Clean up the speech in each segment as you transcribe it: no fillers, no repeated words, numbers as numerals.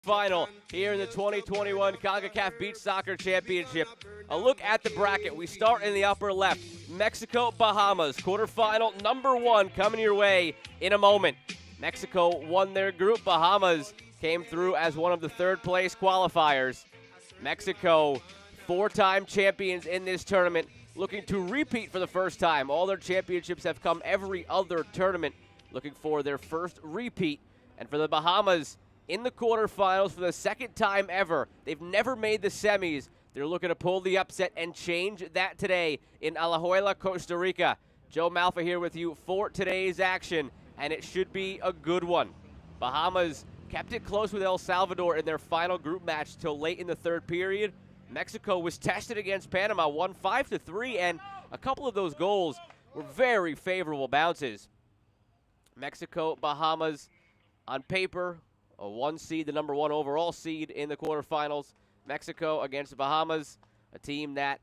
Final here in the 2021 Concacaf Beach Soccer Championship. A look at the bracket. We start in the upper left. Mexico, Bahamas, quarterfinal number 1 coming your way in a moment. Mexico won their group. Bahamas came through as one of the third-place qualifiers. Mexico, 4-time champions in this tournament, looking to repeat for the first time. All their championships have come every other tournament, looking for their first repeat. And for the Bahamas, in the quarterfinals for the second time ever. They've never made the semis. They're looking to pull the upset and change that today in Alajuela, Costa Rica. Joe Malfa here with you for today's action, and it should be a good one. Bahamas kept it close with El Salvador in their final group match till late in the third period. Mexico was tested against Panama, won 5-3, and a couple of those goals were very favorable bounces. Mexico, Bahamas, on paper, a 1 seed, the number 1 overall seed in the quarterfinals. Mexico against Bahamas, a team that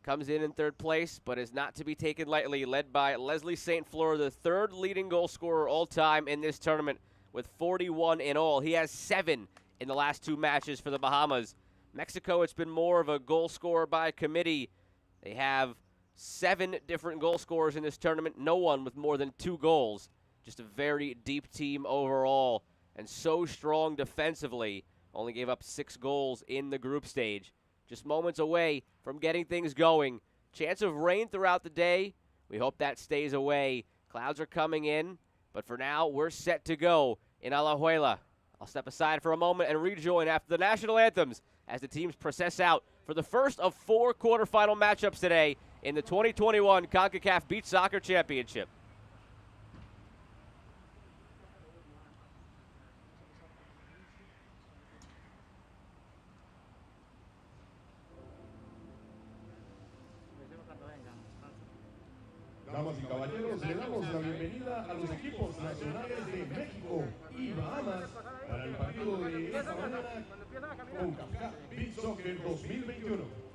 comes in third place, but is not to be taken lightly, led by Leslie St. Fleur, the third leading goal scorer all time in this tournament with 41 in all. He has 7 in the last 2 matches for the Bahamas. Mexico, it's been more of a goal scorer by committee. They have 7 different goal scorers in this tournament, no one with more than 2 goals. Just a very deep team overall, and so strong defensively. Only gave up 6 goals in the group stage. Just moments away from getting things going. Chance of rain throughout the day. We hope that stays away. Clouds are coming in, but for now, we're set to go in Alajuela. I'll step aside for a moment and rejoin after the national anthems as the teams process out for the first of 4 quarterfinal matchups today in the 2021 Concacaf Beach Soccer Championship. Damas y caballeros, le damos la bienvenida a los equipos nacionales de México y Bahamas para el partido de esta mañana Concacaf Beach Soccer 2021.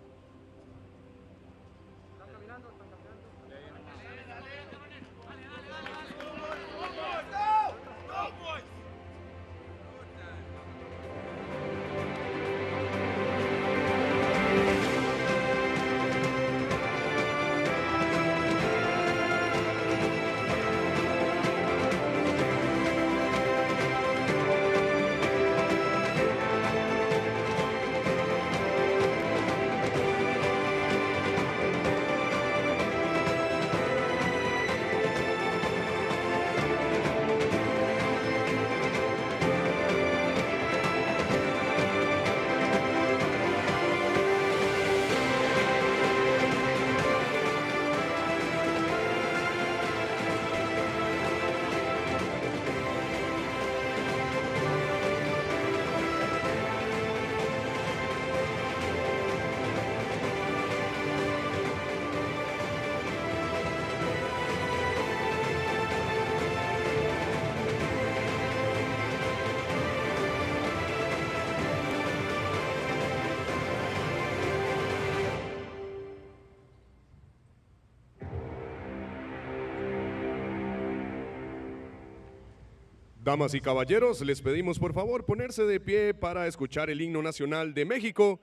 Damas y caballeros, les pedimos por favor ponerse de pie para escuchar el himno nacional de México,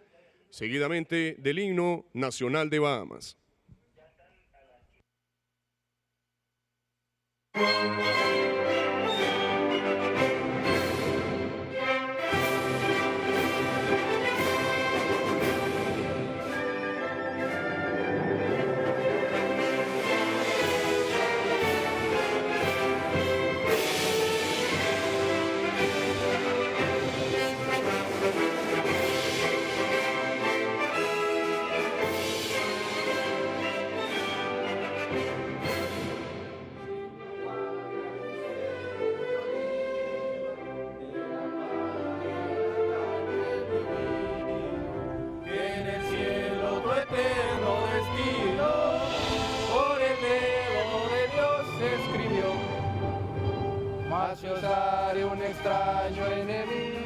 seguidamente del himno nacional de Bahamas. Yo haré un extraño enemigo.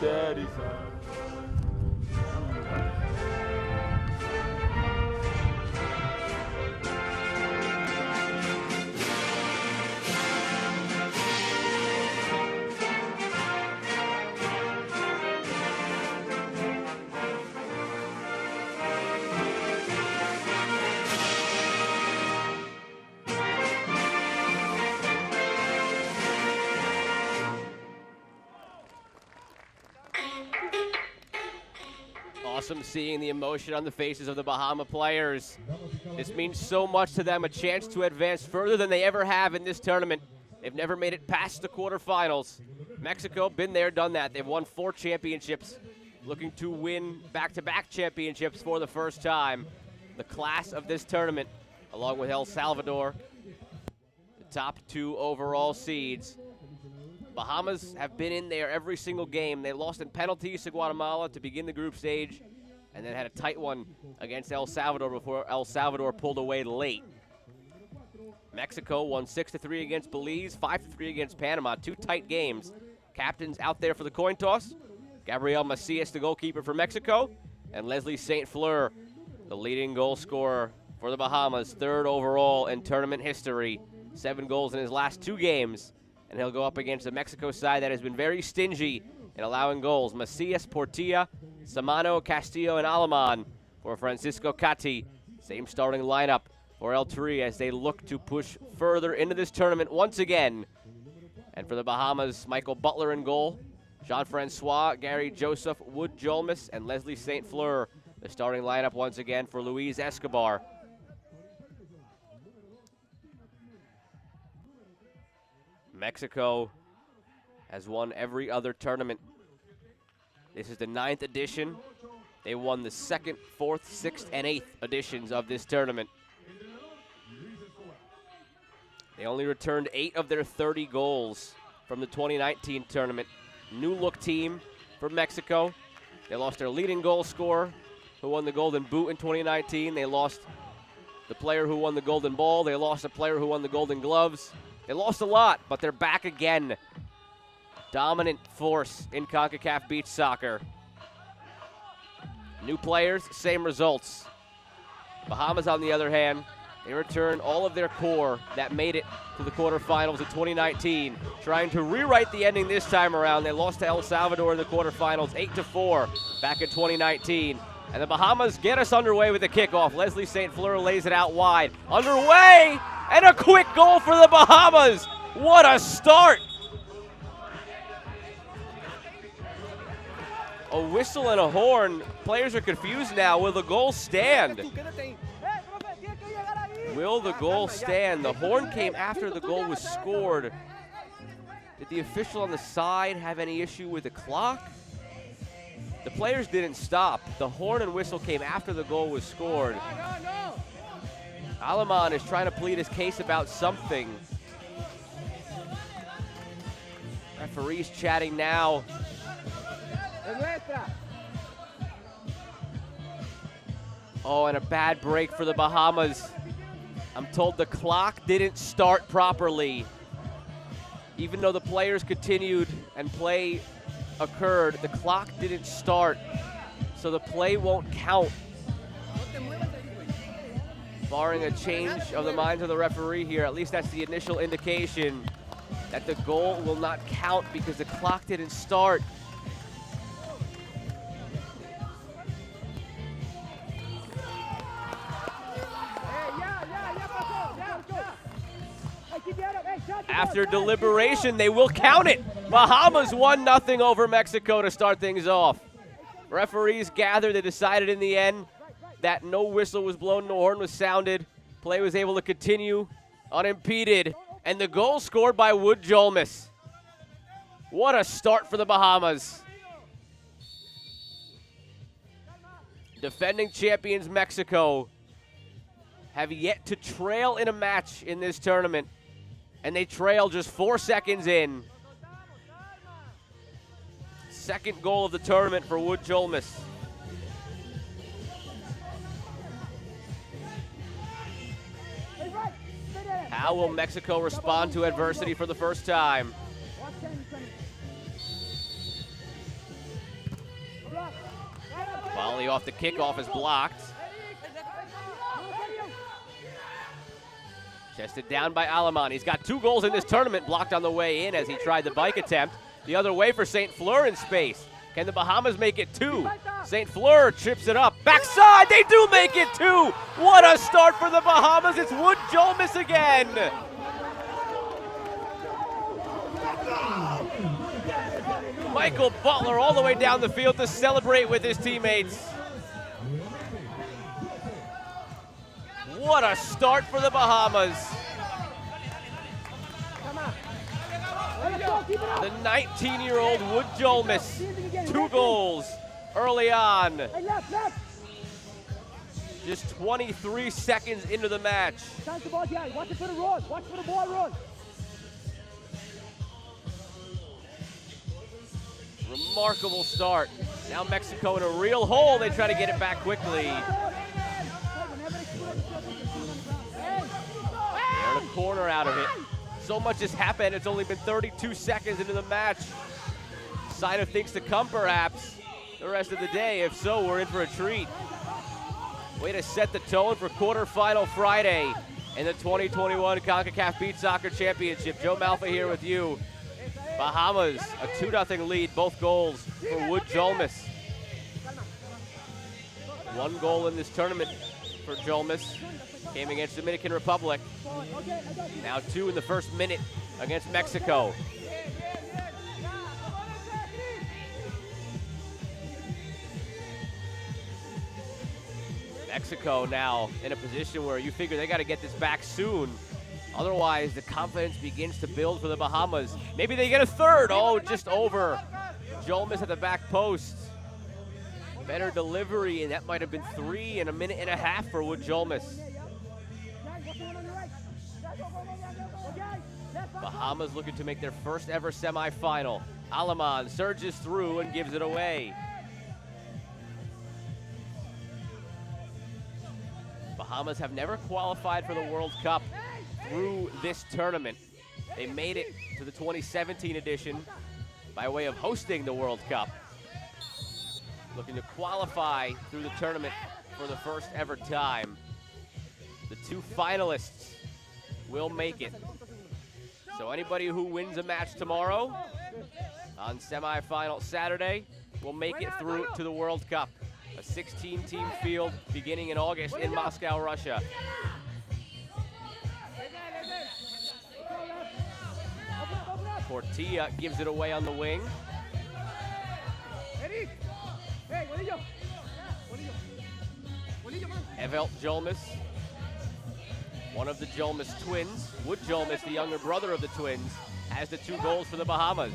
aterrizar. Awesome seeing the emotion on the faces of the Bahama players. This means so much to them, a chance to advance further than they ever have in this tournament. They've never made it past the quarterfinals. Mexico, been there, done that. They've won 4 championships, looking to win back-to-back championships for the first time. The class of this tournament, along with El Salvador, the top 2 overall seeds. Bahamas have been in there every single game. They lost in penalties to Guatemala to begin the group stage, and then had a tight one against El Salvador before El Salvador pulled away late. Mexico won 6-3 against Belize, 5-3 against Panama. 2 tight games. Captains out there for the coin toss. Gabriel Macias, the goalkeeper for Mexico, and Leslie St. Fleur, the leading goal scorer for the Bahamas, 3rd overall in tournament history. 7 goals in his last 2 games. And he'll go up against a Mexico side that has been very stingy in allowing goals. Macias, Portilla, Samano, Castillo, and Aleman for Francisco Cati. Same starting lineup for El Tri as they look to push further into this tournament once again. And for the Bahamas, Michael Butler in goal. Jean-Francois, Gary Joseph, Wood Jolmes, and Leslie St. Fleur, the starting lineup once again for Luis Escobar. Mexico has won every other tournament. This is the 9th edition. They won the 2nd, 4th, 6th, and 8th editions of this tournament. They only returned 8 of their 30 goals from the 2019 tournament. New look team for Mexico. They lost their leading goal scorer, who won the Golden Boot in 2019. They lost the player who won the Golden Ball. They lost a player who won the Golden Gloves. They lost a lot, but they're back again. Dominant force in Concacaf beach soccer. New players, same results. Bahamas, on the other hand, they return all of their core that made it to the quarterfinals in 2019, trying to rewrite the ending this time around. They lost to El Salvador in the quarterfinals 8-4 back in 2019. And the Bahamas get us underway with the kickoff. Leslie St. Fleur lays it out wide. Underway, and a quick goal for the Bahamas. What a start. A whistle and a horn. Players are confused now. Will the goal stand? Will the goal stand? The horn came after the goal was scored. Did the official on the side have any issue with the clock? The players didn't stop. The horn and whistle came after the goal was scored. Aleman is trying to plead his case about something. Referee's chatting now. Oh, and a bad break for the Bahamas. I'm told the clock didn't start properly. Even though the players continued and play occurred, the clock didn't start, so the play won't count. Barring a change of the minds of the referee here, at least that's the initial indication that the goal will not count because the clock didn't start. After deliberation, they will count it. Bahamas 1-0 over Mexico to start things off. Referees gathered. They decided in the end that no whistle was blown, no horn was sounded. Play was able to continue unimpeded. And the goal scored by Wood Jolmes. What a start for the Bahamas. Defending champions Mexico have yet to trail in a match in this tournament. And they trail just 4 seconds in. Second goal of the tournament for Wood Jolmes. How will Mexico respond to adversity for the first time? Volley off the kickoff is blocked. Chested down by Aleman. He's got 2 goals in this tournament, blocked on the way in as he tried the bike attempt. The other way for St. Fleur in space. Can the Bahamas make it 2? St. Fleur trips it up. Backside, they do make it 2! What a start for the Bahamas. It's Wood Jolmis again. Michael Butler all the way down the field to celebrate with his teammates. What a start for the Bahamas. The 19-year-old Wood Jolmis, 2 goals early on. Just 23 seconds into the match. Watch it for the run. Watch for the ball run. Remarkable start. Now Mexico in a real hole. They try to get it back quickly. They're in a corner out of it. So much has happened. It's only been 32 seconds into the match. Sign of things to come, perhaps, the rest of the day. If so, we're in for a treat. Way to set the tone for quarterfinal Friday in the 2021 Concacaf Beach Soccer Championship. Joe Malfa here with you. Bahamas, a 2-0 lead, both goals for Wood Jolmis. 1 goal in this tournament for Jolmis. Came against Dominican Republic. Now 2 in the first minute against Mexico. Mexico now in a position where you figure they got to get this back soon. Otherwise, the confidence begins to build for the Bahamas. Maybe they get a 3rd. Oh, just over. Jolmis at the back post. Better delivery, and that might have been 3 in a minute and a half for Wood Jolmis. Bahamas looking to make their first ever semifinal. Aleman surges through and gives it away. Bahamas have never qualified for the World Cup through this tournament. They made it to the 2017 edition by way of hosting the World Cup. Looking to qualify through the tournament for the first ever time. The 2 finalists will make it. So anybody who wins a match tomorrow on semifinal Saturday will make it through to the World Cup. A 16-team field beginning in August in Moscow, Russia. Portilla gives it away on the wing. Evelt Jolmis, one of the Jolmis twins. Wood Jolmis, the younger brother of the twins, has the 2 goals for the Bahamas.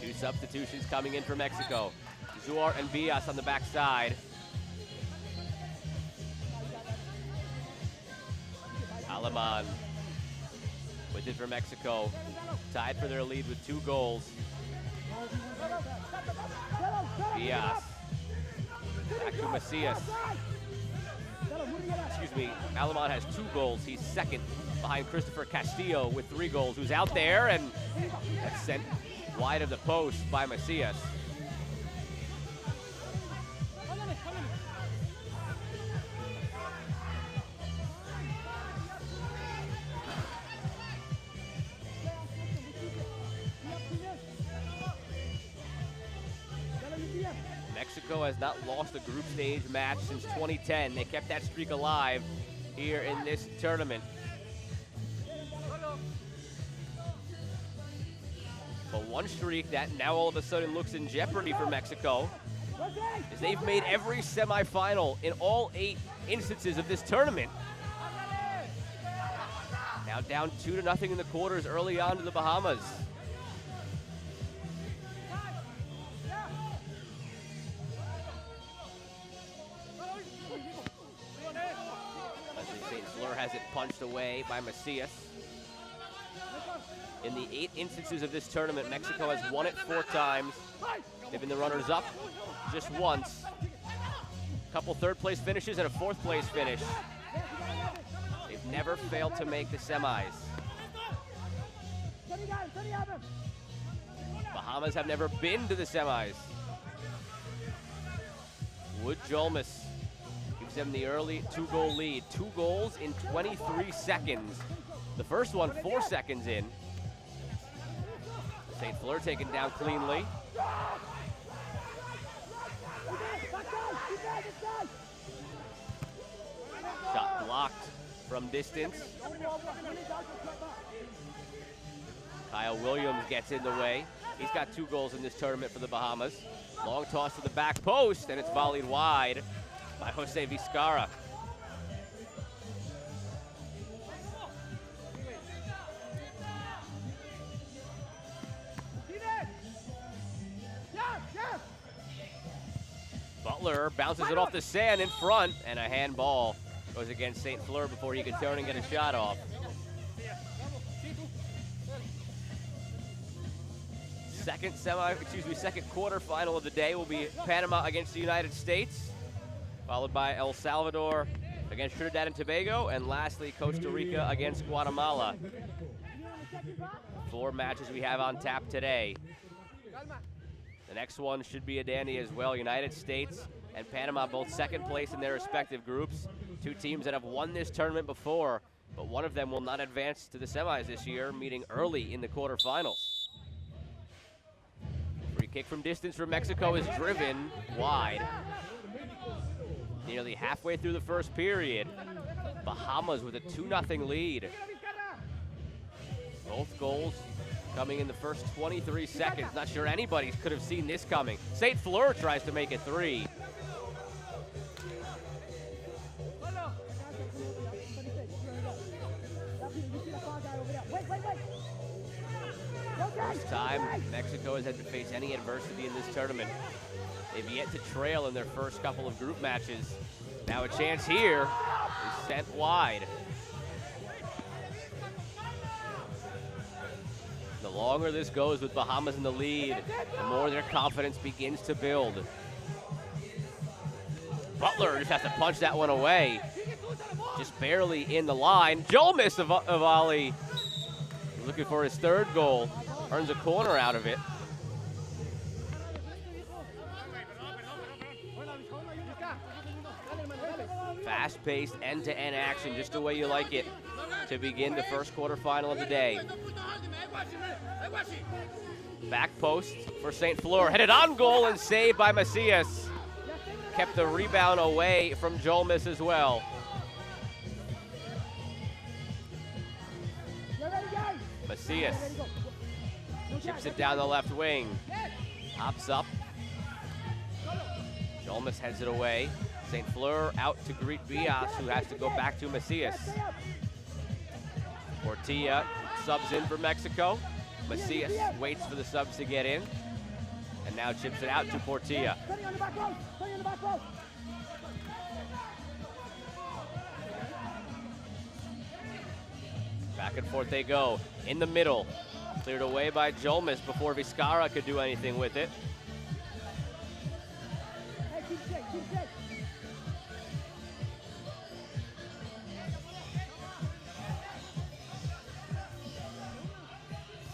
Two substitutions coming in for Mexico. Zuar and Villas on the backside. Aleman with it for Mexico. Tied for their lead with 2 goals. Villas. Back to Macias. Excuse me, Aleman has 2 goals. He's second behind Christopher Castillo with 3 goals, who's out there, and that's sent wide of the post by Macias. Mexico has not lost a group stage match since 2010. They kept that streak alive here in this tournament. But one streak that now all of a sudden looks in jeopardy for Mexico is they've made every semifinal in all 8 instances of this tournament. Now down 2-0 in the quarters early on to the Bahamas. St. Fleur has it punched away by Macias. In the 8 instances of this tournament, Mexico has won it 4 times. They've been the runners-up just once. A couple 3rd place finishes and a 4th place finish. They've never failed to make the semis. Bahamas have never been to the semis. Wood Jolmis gives them the early 2-goal lead. 2 goals in 23 seconds. The first one 4 seconds in. St. Fleur taken down cleanly. Shot blocked from distance. Kyle Williams gets in the way. He's got 2 goals in this tournament for the Bahamas. Long toss to the back post, and it's volleyed wide by Jose Vizcarra. Butler bounces it off the sand in front, and a handball goes against St. Fleur before he can turn and get a shot off. Second quarterfinal of the day will be Panama against the United States, followed by El Salvador against Trinidad and Tobago, and lastly Costa Rica against Guatemala. 4 matches we have on tap today. The next one should be a dandy as well. United States and Panama both second place in their respective groups. 2 teams that have won this tournament before, but one of them will not advance to the semis this year, meeting early in the quarterfinals. Free kick from distance from Mexico is driven wide. Nearly halfway through the first period, Bahamas with a 2-0 lead. Both goals coming in the first 23 seconds. Not sure anybody could have seen this coming. St. Fleur tries to make it 3. First time Mexico has had to face any adversity in this tournament. They've yet to trail in their first couple of group matches. Now a chance here is sent wide. The longer this goes with Bahamas in the lead, the more their confidence begins to build. Butler just has to punch that one away. Just barely in the line. Jolmis of volley. Looking for his 3rd goal. Earns a corner out of it. Fast-paced, end-to-end action, just the way you like it, to begin the first quarterfinal of the day. Back post for St. Fleur. Headed on goal and saved by Macias. Kept the rebound away from Jolmis as well. Macias chips it down the left wing. Hops up. Jolmis heads it away. St. Fleur out to greet Bias, who has to go back to Macias. Portilla subs in for Mexico. Macias waits for the subs to get in, and now chips it out to Portilla. Back and forth they go. In the middle. Cleared away by Jolmis before Vizcarra could do anything with it.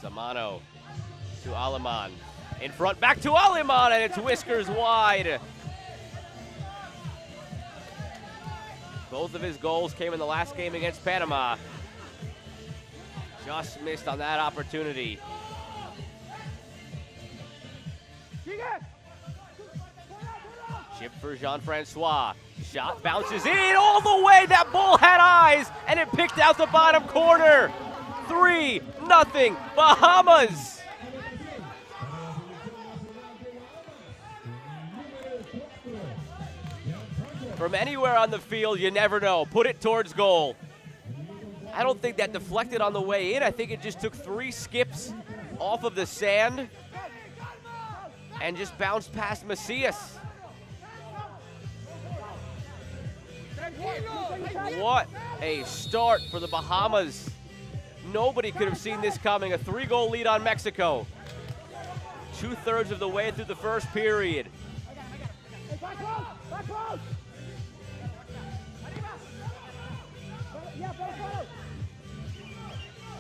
Samano to Aleman. In front, back to Aleman, and it's whiskers wide. Both of his goals came in the last game against Panama. Just missed on that opportunity. Chip for Jean-Francois. Shot bounces in all the way. That ball had eyes, and it picked out the bottom corner. 3-0 Bahamas. From anywhere on the field, you never know. Put it towards goal. I don't think that deflected on the way in. I think it just took 3 skips off of the sand and just bounced past Macias. What a start for the Bahamas. Nobody could have seen this coming. A 3-goal lead on Mexico. 2/3 of the way through the first period.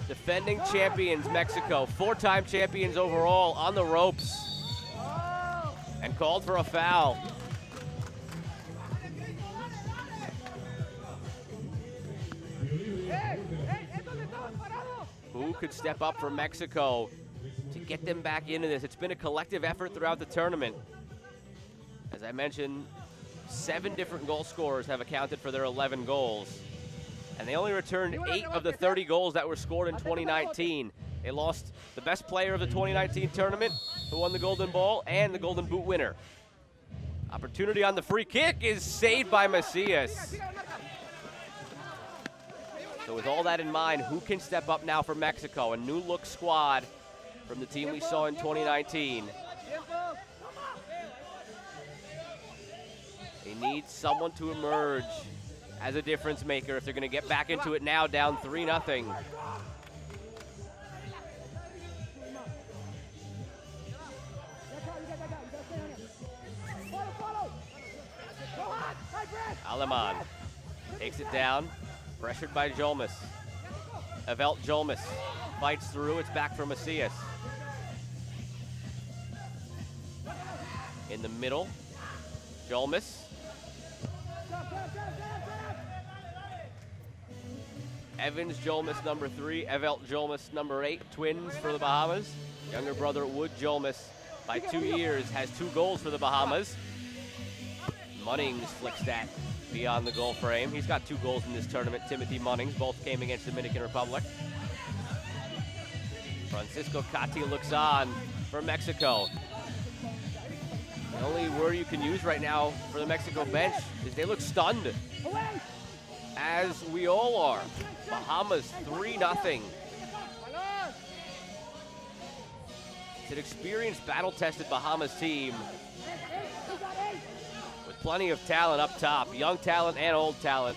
Defending champions, Mexico. 4-time champions overall on the ropes. And called for a foul. Who could step up for Mexico to get them back into this? It's been a collective effort throughout the tournament. As I mentioned, 7 different goal scorers have accounted for their 11 goals. And they only returned 8 of the 30 goals that were scored in 2019. They lost the best player of the 2019 tournament, who won the Golden Ball, and the Golden Boot winner. Opportunity on the free kick is saved by Macias. So with all that in mind, who can step up now for Mexico? A new look squad from the team we saw in 2019. They need someone to emerge as a difference maker if they're going to get back into it now, down 3-0. Aleman takes it down, pressured by Jolmes. Evelt Jolmes fights through, it's back for Macias. In the middle, Jolmes. Evans Jolmes, number 3. Evelt Jolmes, number 8. Twins for the Bahamas. Younger brother Wood Jolmes, by 2 years, has 2 goals for the Bahamas. Munnings flicks that beyond the goal frame. He's got 2 goals in this tournament. Timothy Munnings, both came against Dominican Republic. Francisco Cati looks on for Mexico. The only word you can use right now for the Mexico bench is they look stunned, as we all are. Bahamas 3-0. It's an experienced, battle-tested Bahamas team with plenty of talent up top, young talent and old talent.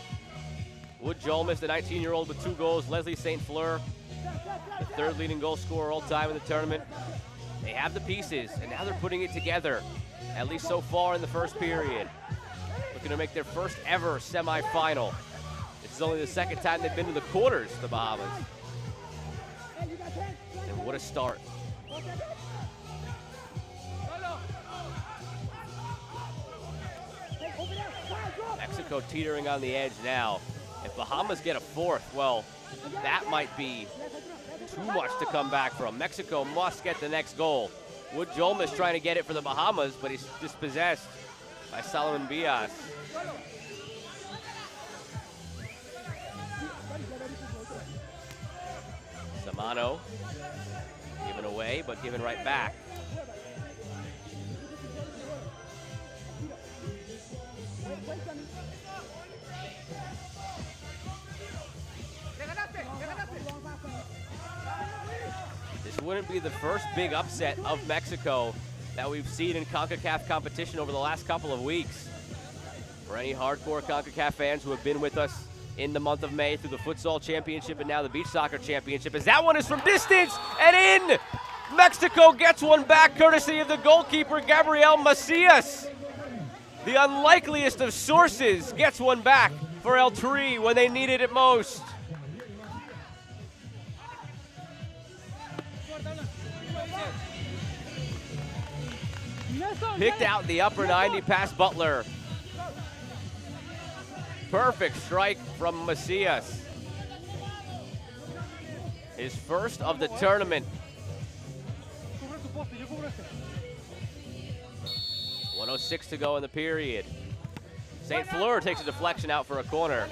Wood Jolmes, the 19-year-old with 2 goals. Leslie St. Fleur, the 3rd leading goal scorer all time in the tournament. They have the pieces, and now they're putting it together, at least so far in the first period. Looking to make their first ever semifinal. This is only the 2nd time they've been to the quarters, the Bahamas. And what a start. Mexico teetering on the edge now. If Bahamas get a 4th, well, that might be too much to come back from. Mexico must get the next goal. Wood Jolmes trying to get it for the Bahamas, but he's dispossessed by Solomon Bias. Samano given away, but given right back. This wouldn't be the first big upset of Mexico that we've seen in Concacaf competition over the last couple of weeks. For any hardcore Concacaf fans who have been with us in the month of May through the Futsal Championship and now the Beach Soccer Championship, as that one is from distance and in! Mexico gets one back courtesy of the goalkeeper, Gabriel Macias. The unlikeliest of sources gets one back for El Tri when they needed it most. Picked out the upper 90 past Butler. Perfect strike from Macias. His first of the tournament. 1:06 to go in the period. St. Fleur takes a deflection out for a corner.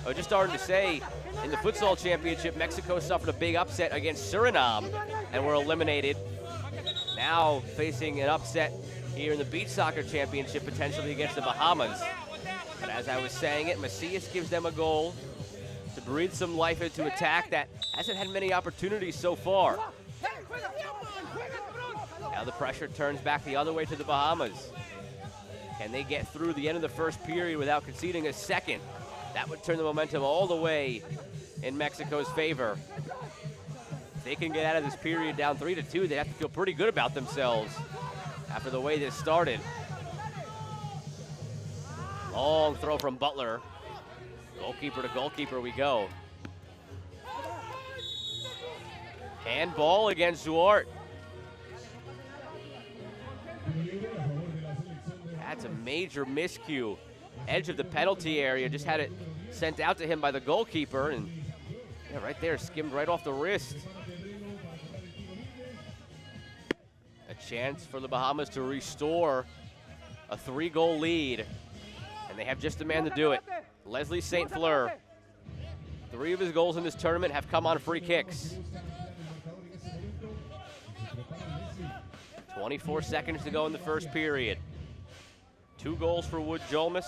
I was just starting to say, in the Futsal Championship, Mexico suffered a big upset against Suriname and were eliminated. Now facing an upset here in the Beach Soccer Championship, potentially against the Bahamas. But as I was saying it, Macias gives them a goal to breathe some life into attack that hasn't had many opportunities so far. Now the pressure turns back the other way to the Bahamas. Can they get through the end of the first period without conceding a second? That would turn the momentum all the way in Mexico's favor. If they can get out of this period down 3-2, they have to feel pretty good about themselves after the way this started. Long throw from Butler. Goalkeeper to goalkeeper we go. Handball against Duarte. That's a major miscue. Edge of the penalty area, just had it sent out to him by the goalkeeper, and yeah, right there, skimmed right off the wrist. A chance for the Bahamas to restore a 3-goal lead, and they have just a man to do it. Leslie St. Fleur. 3 of his goals in this tournament have come on free kicks. 24 seconds to go in the first period. 2 goals for Wood Jolmes,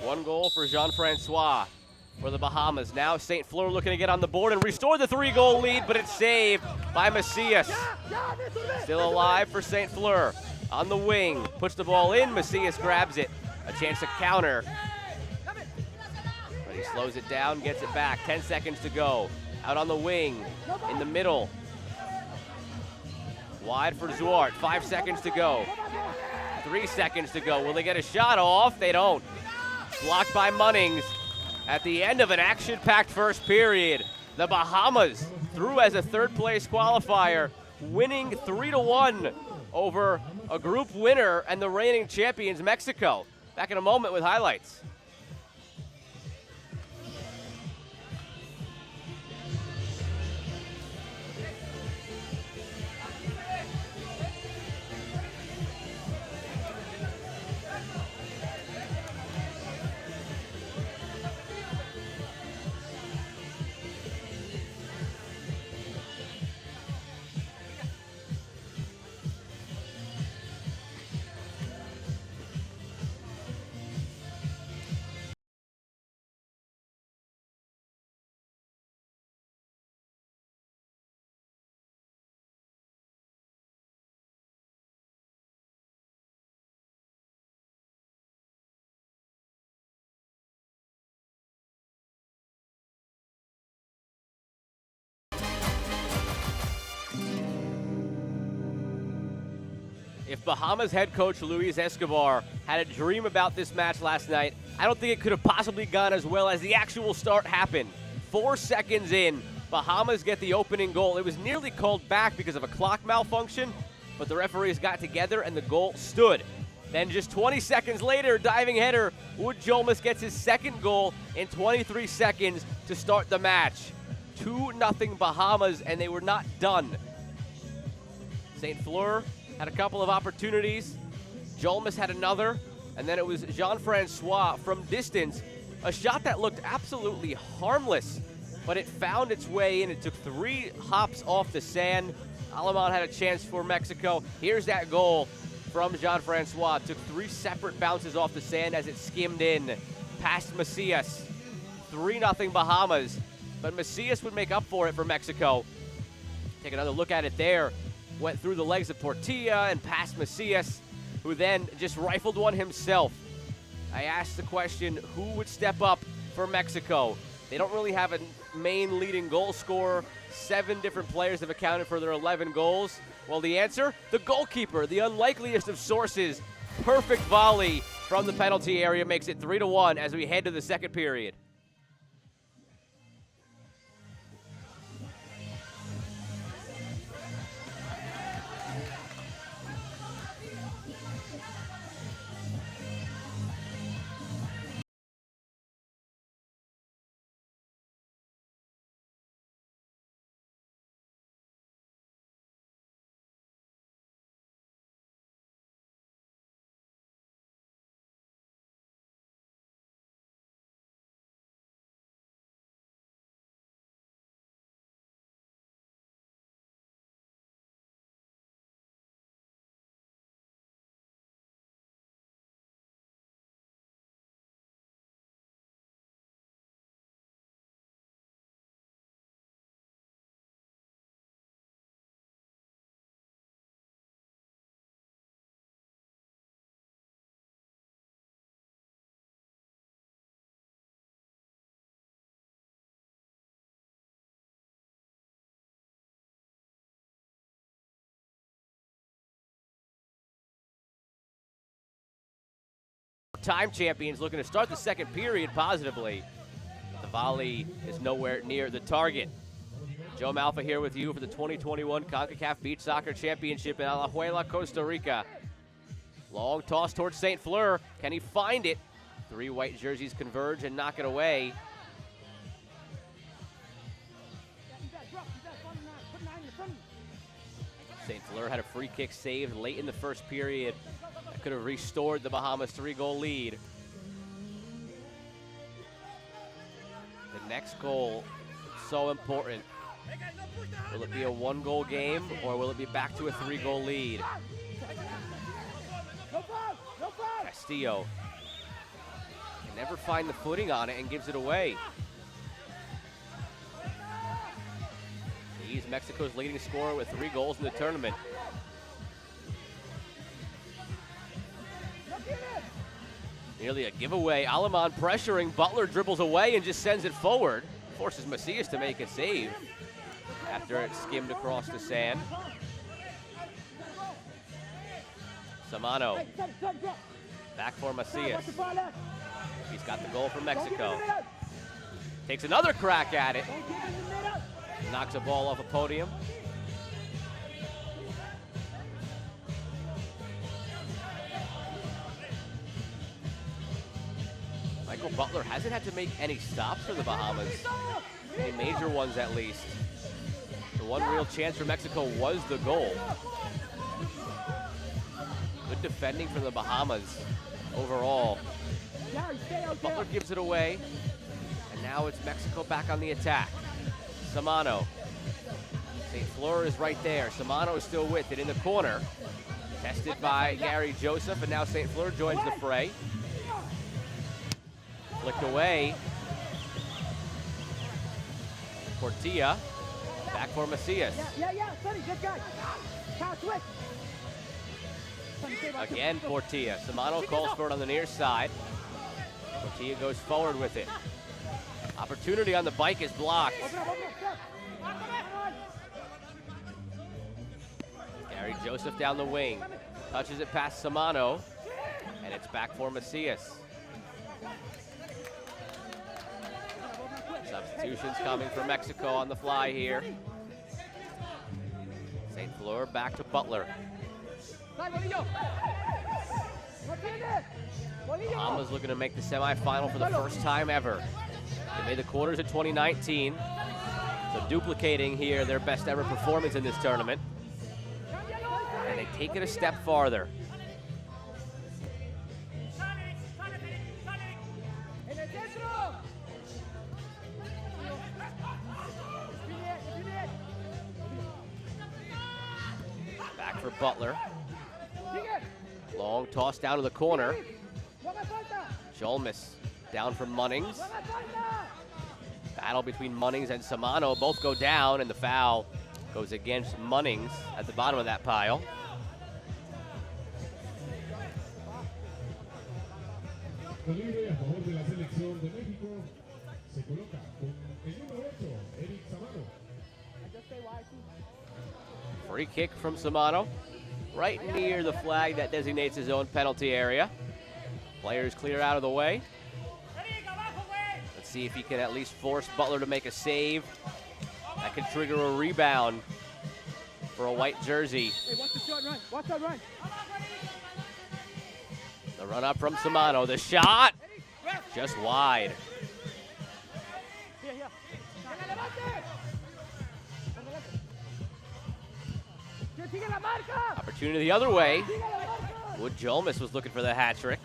1 goal for Jean-Francois for the Bahamas. Now St. Fleur looking to get on the board and restore the 3-goal lead, but it's saved by Macias. Still alive for St. Fleur. On the wing, puts the ball in, Macias grabs it. A chance to counter. But he slows it down, gets it back. 10 seconds to go. Out on the wing, in the middle. Wide for Duarte, 5 seconds to go. 3 seconds to go. Will they get a shot off? They don't. Blocked by Munnings at the end of an action-packed first period. The Bahamas through as a third-place qualifier, winning 3-1 over a group winner and the reigning champions, Mexico. Back in a moment with highlights. If Bahamas head coach Luis Escobar had a dream about this match last night, I don't think it could have possibly gone as well as the actual start happened. 4 seconds in, Bahamas get the opening goal. It was nearly called back because of a clock malfunction, but the referees got together and the goal stood. Then just 20 seconds later, diving header, Wood Jolmes gets his second goal in 23 seconds to start the match. 2-0 Bahamas, and they were not done. St. Fleur had a couple of opportunities. Jolmes had another, and then it was Jean-Francois from distance. A shot that looked absolutely harmless, but it found its way in. It took 3 hops off the sand. Alemán had a chance for Mexico. Here's that goal from Jean-Francois. Took 3 separate bounces off the sand as it skimmed in past Macias. 3-0 Bahamas, but Macias would make up for it for Mexico. Take another look at it there. Went through the legs of Portilla and past Macias, who then just rifled one himself. I asked the question, who would step up for Mexico? They don't really have a main leading goal scorer. 7 different players have accounted for their 11 goals. Well, the answer? The goalkeeper, the unlikeliest of sources. Perfect volley from the penalty area makes it 3-1 as we head to the second period. Time champions looking to start the second period positively. The volley is nowhere near the target. Joe Malfa here with you for the 2021 Concacaf Beach Soccer Championship in Alajuela, Costa Rica. Long toss towards St. Fleur. Can he find it? 3 white jerseys converge and knock it away. St. Fleur had a free kick saved late in the first period that could have restored the Bahamas' 3-goal lead. The next goal, so important. Will it be a 1-goal game or will it be back to a 3-goal lead? Castillo can never find the footing on it and gives it away. He's Mexico's leading scorer with 3 goals in the tournament. Nearly a giveaway. Aleman pressuring. Butler dribbles away and just sends it forward. Forces Macias to make a save after it skimmed across the sand. Samano. Back for Macias. He's got the goal for Mexico. Takes another crack at it. Knocks a ball off a podium. Michael Butler hasn't had to make any stops for the Bahamas. Any major ones at least. The one real chance for Mexico was the goal. Good defending from the Bahamas overall. Butler gives it away. And now it's Mexico back on the attack. Samano. St. Fleur is right there. Samano is still with it in the corner. Tested by Gary Joseph, and now St. Fleur joins the fray. Flicked away. Portilla. Back for Macias. Again, Portilla. Samano calls for it on the near side. Portilla goes forward with it. Opportunity on the bike is blocked. Gary Joseph down the wing. Touches it past Samano. And it's back for Macias. Substitutions coming for Mexico on the fly here. St. Fleur back to Butler. Bahamas looking to make the semifinal for the first time ever. They made the quarters in 2019, so duplicating here their best ever performance in this tournament. And they take it a step farther. Back for Butler. Long toss down to the corner. Jolmis down from Munnings. Battle between Munnings and Samano. Both go down, and the foul goes against Munnings at the bottom of that pile. Free kick from Samano. Right near the flag that designates his own penalty area. Players clear out of the way. Let's see if he can at least force Butler to make a save. That could trigger a rebound for a white jersey. Hey, watch the shot run. Watch that run. The run up from Samano. The shot just wide. Opportunity the other way. Wood Jolmis was looking for the hat trick.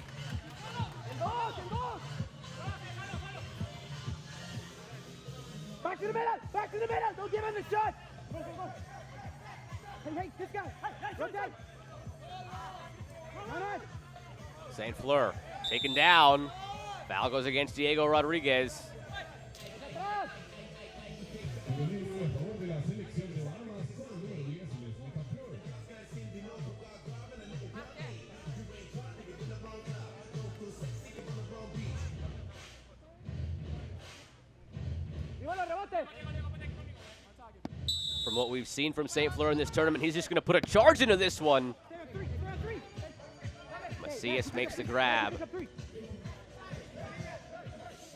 Back to the middle. Back to the middle. Don't give him the shot. Go, go, go. Hey, this guy. Rotate. St. Fleur taken down. Foul goes against Diego Rodriguez. From what we've seen from St. Fleur in this tournament, he's just going to put a charge into this one. Macias makes the grab.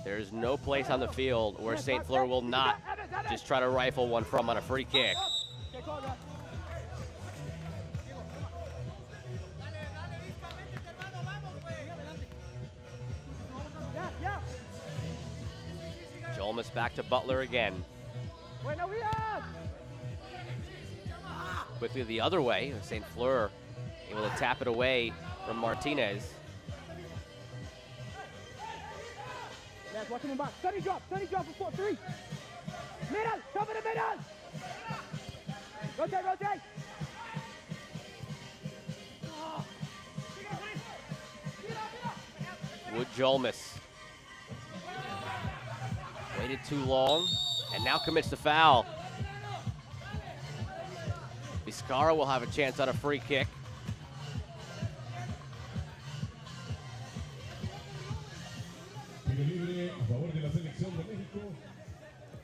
There's no place on the field where St. Fleur will not just try to rifle one from on a free kick. Jolmas back to Butler again. Quickly the other way, St. Fleur able to tap it away from Martinez. Yes, watch him in box. Sunny drop for 4-3. Middle, cover the middle. Rotate. Wood Jolmas. Waited too long, and now commits the foul. Vizcarra will have a chance on a free kick.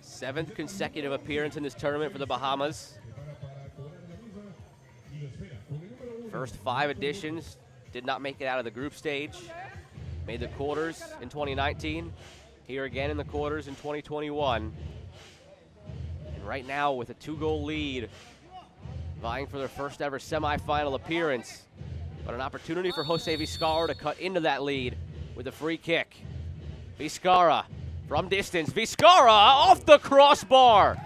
Seventh consecutive appearance in this tournament for the Bahamas. First 5 editions, did not make it out of the group stage. Made the quarters in 2019. Here again in the quarters in 2021. And right now with a 2-goal lead, vying for their first ever semifinal appearance. But an opportunity for Jose Vizcarra to cut into that lead with a free kick. Vizcarra from distance. Vizcarra off the crossbar.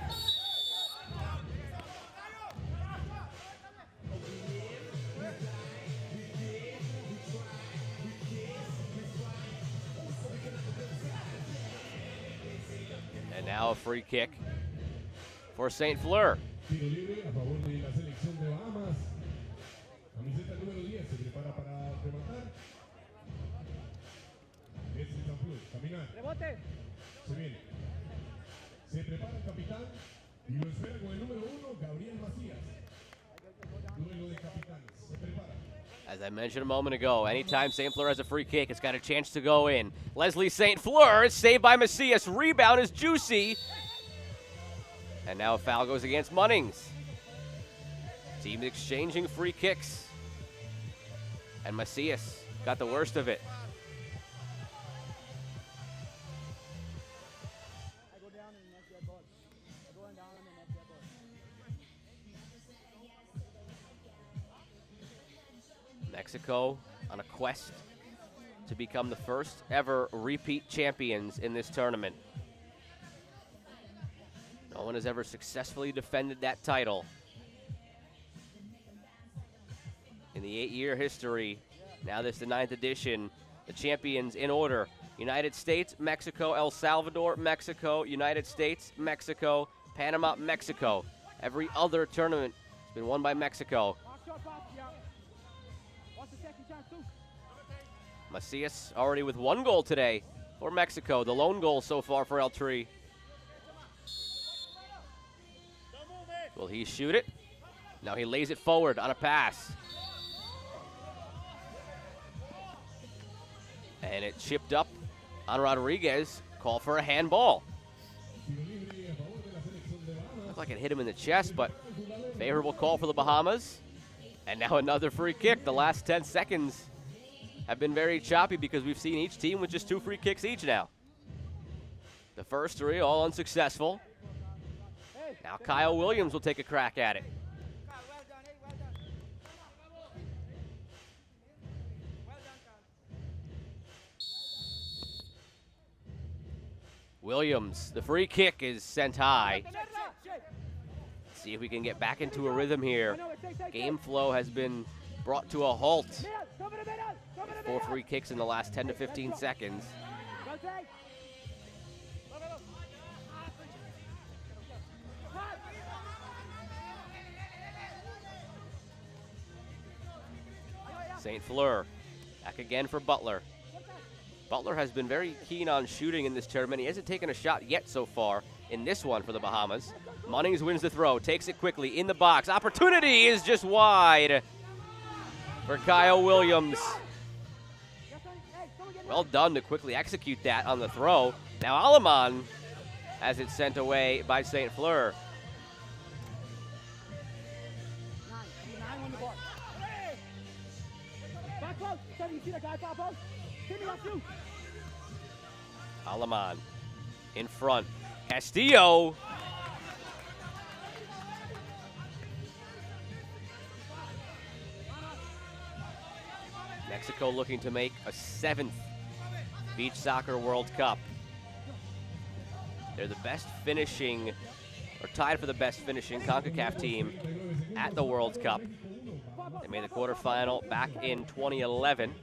And now a free kick for St. Fleur. Tiro libre a favor de la selección de Bahamas. Camiseta número 10 se prepara para rematar. Es St. Fleur. Caminar. Rebote. Se viene. Se prepara el capitán y lo espera con el número 1, Gabriel Macías. Duelo de capitanes. Se prepara. As I mentioned a moment ago, anytime St. Fleur has a free kick, it's got a chance to go in. Leslie St. Fleur is saved by Macias. Rebound is juicy. And now a foul goes against Munnings. Teams exchanging free kicks. And Macias got the worst of it. I go down and net that ball. I go down and net that ball. Mexico on a quest to become the first ever repeat champions in this tournament. No one has ever successfully defended that title. In the 8-year history, now this is the 9th edition, the champions in order: United States, Mexico, El Salvador, Mexico, United States, Mexico, Panama, Mexico. Every other tournament has been won by Mexico. Macias already with 1 goal today for Mexico, the lone goal so far for El Tri. Will he shoot it? Now he lays it forward on a pass. And it chipped up on Rodriguez. Call for a handball. Looked like it hit him in the chest, but favorable call for the Bahamas. And now another free kick. The last 10 seconds have been very choppy because we've seen each team with just 2 free kicks each now. The first 3 all unsuccessful. Now Kyle Williams will take a crack at it. Williams, the free kick is sent high. Let's see if we can get back into a rhythm here. Game flow has been brought to a halt. 4 free kicks in the last 10 to 15 seconds. St. Fleur back again for Butler. Butler has been very keen on shooting in this tournament. He hasn't taken a shot yet so far in this one for the Bahamas. Munnings wins the throw, takes it quickly in the box. Opportunity is just wide for Kyle Williams. Well done to quickly execute that on the throw. Now Aleman has it sent away by St. Fleur. Alaman in front. Castillo. Mexico looking to make a 7th Beach Soccer World Cup. They're the best finishing, or tied for the best finishing Concacaf team at the World Cup. They made the quarterfinal back in 2011.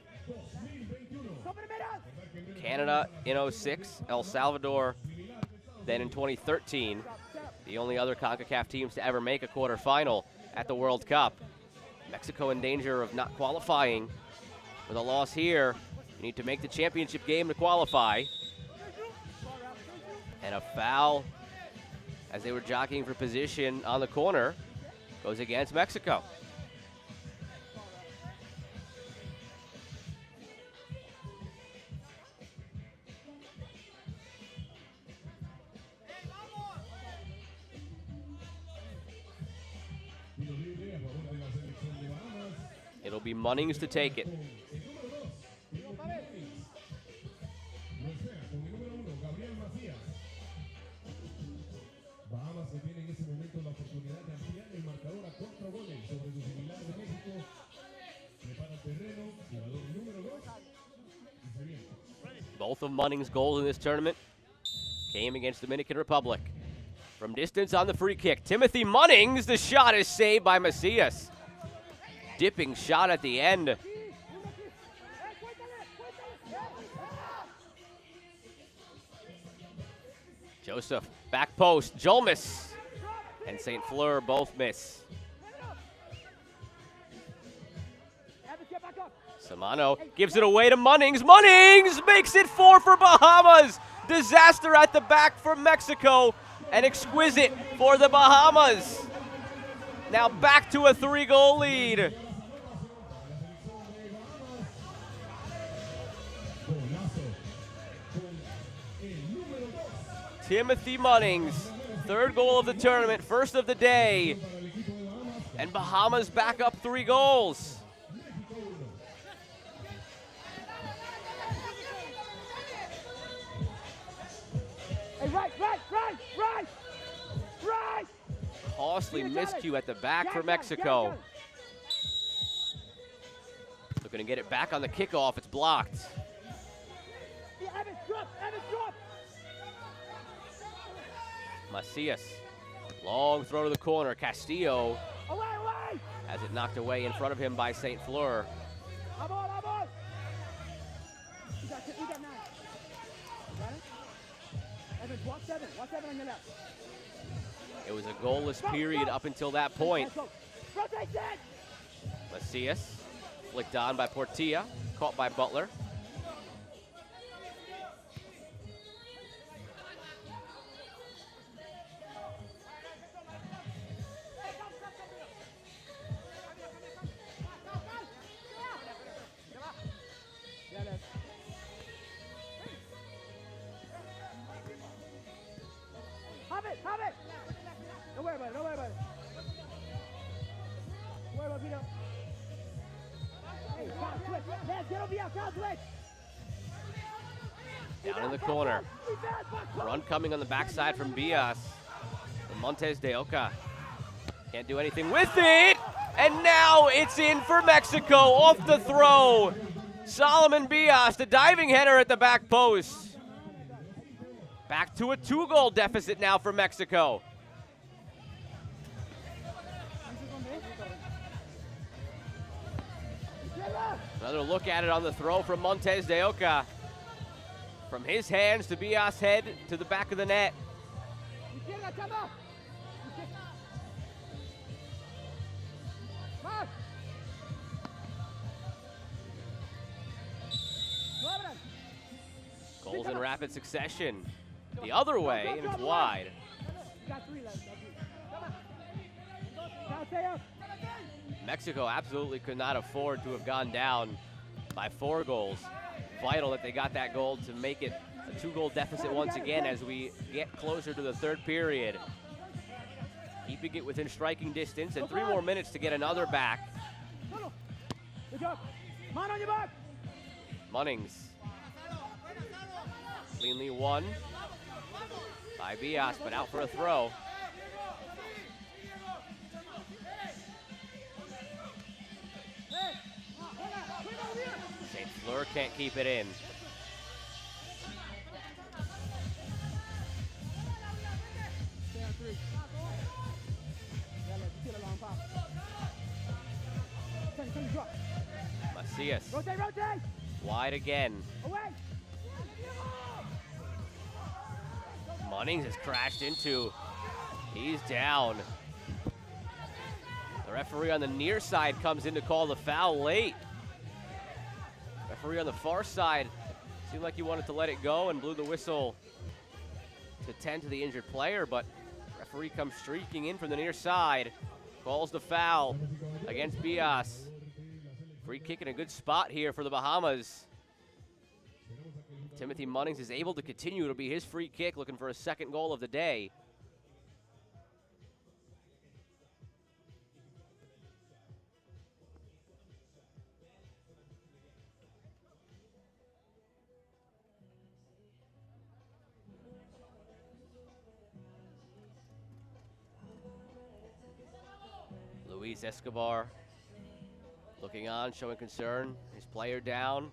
Canada in 06, El Salvador then in 2013. The only other Concacaf teams to ever make a quarterfinal at the World Cup. Mexico in danger of not qualifying. With a loss here, you need to make the championship game to qualify. And a foul as they were jockeying for position on the corner goes against Mexico. It'll be Munnings to take it. Bahamas que tiene en ese momento la oportunidad de ampliar el marcador a 4 goles sobre su similar de México. Prepara el terreno, jugador número 2. Y se viene. Both of Munnings' goals in this tournament came against Dominican Republic. From distance on the free kick, Timothy Munnings, the shot is saved by Macias. Dipping shot at the end. Joseph, back post, Jolmis and St. Fleur both miss. Samano gives it away to Munnings. Munnings makes it 4 for Bahamas. Disaster at the back for Mexico and exquisite for the Bahamas. Now back to a 3-goal lead. Timothy Munnings, 3rd goal of the tournament, 1st of the day. And Bahamas back up 3 goals. Hey, right. Costly miscue at the back for Mexico. Looking to get it back on the kickoff. It's blocked. Evans, drop. Macias, long throw to the corner. Castillo Away. has it knocked away in front of him by St. Fleur. Abol. You got 9. Got it? Evans, watch 7 on your left. It was a goalless period up until that point. Rotate that. Macias, flicked on by Portilla, caught by Butler. Have it. Don't worry about it. Don't worry about Vito. Hey, switch. Let's get over here. Switch. Down in the corner. Run coming on the backside from Bias. From Montes de Oca. Can't do anything with it. And now it's in for Mexico off the throw. Solomon Bias, the diving header at the back post. Back to a 2-goal deficit now for Mexico. Another look at it on the throw from Montes de Oca. From his hands to Bias' head to the back of the net. Goals in rapid succession. The other way, and it's wide. Mexico absolutely could not afford to have gone down by 4 goals. Vital that they got that goal to make it a 2-goal deficit once again as we get closer to the 3rd period. Keeping it within striking distance, and 3 more minutes to get another back. Good job. Man on your back. Munnings Cleanly won by Bias, but out for a throw. St. Fleur can't keep it in. Macias. Rotate, rotate! Wide again. Away! Munnings has crashed into. He's down. The referee on the near side comes in to call the foul late. Referee on the far side seemed like he wanted to let it go and blew the whistle to tend to the injured player, but referee comes streaking in from the near side, calls the foul against Bias. Free kick in a good spot here for the Bahamas. Timothy Munnings is able to continue. It'll be his free kick, looking for a second goal of the day. Luis Escobar looking on, showing concern. His player down.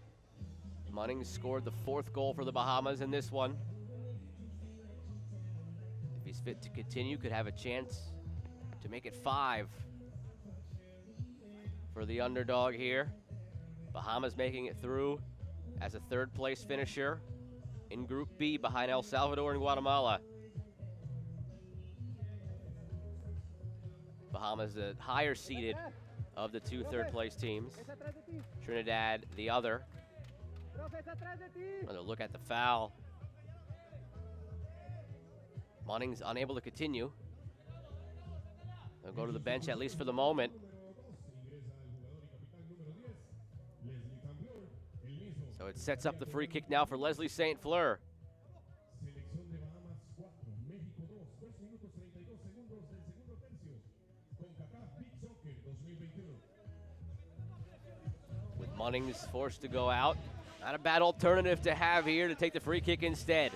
Munnings scored the 4th goal for the Bahamas in this one. If he's fit to continue, could have a chance to make it 5 for the underdog here. Bahamas making it through as a 3rd place finisher in Group B behind El Salvador and Guatemala. Bahamas the higher seeded of the 2 3rd place teams. Trinidad the other. Another look at the foul. Munnings unable to continue. They'll go to the bench at least for the moment. So it sets up the free kick now for Leslie St. Fleur. With Munnings forced to go out. Not a bad alternative to have here to take the free kick instead.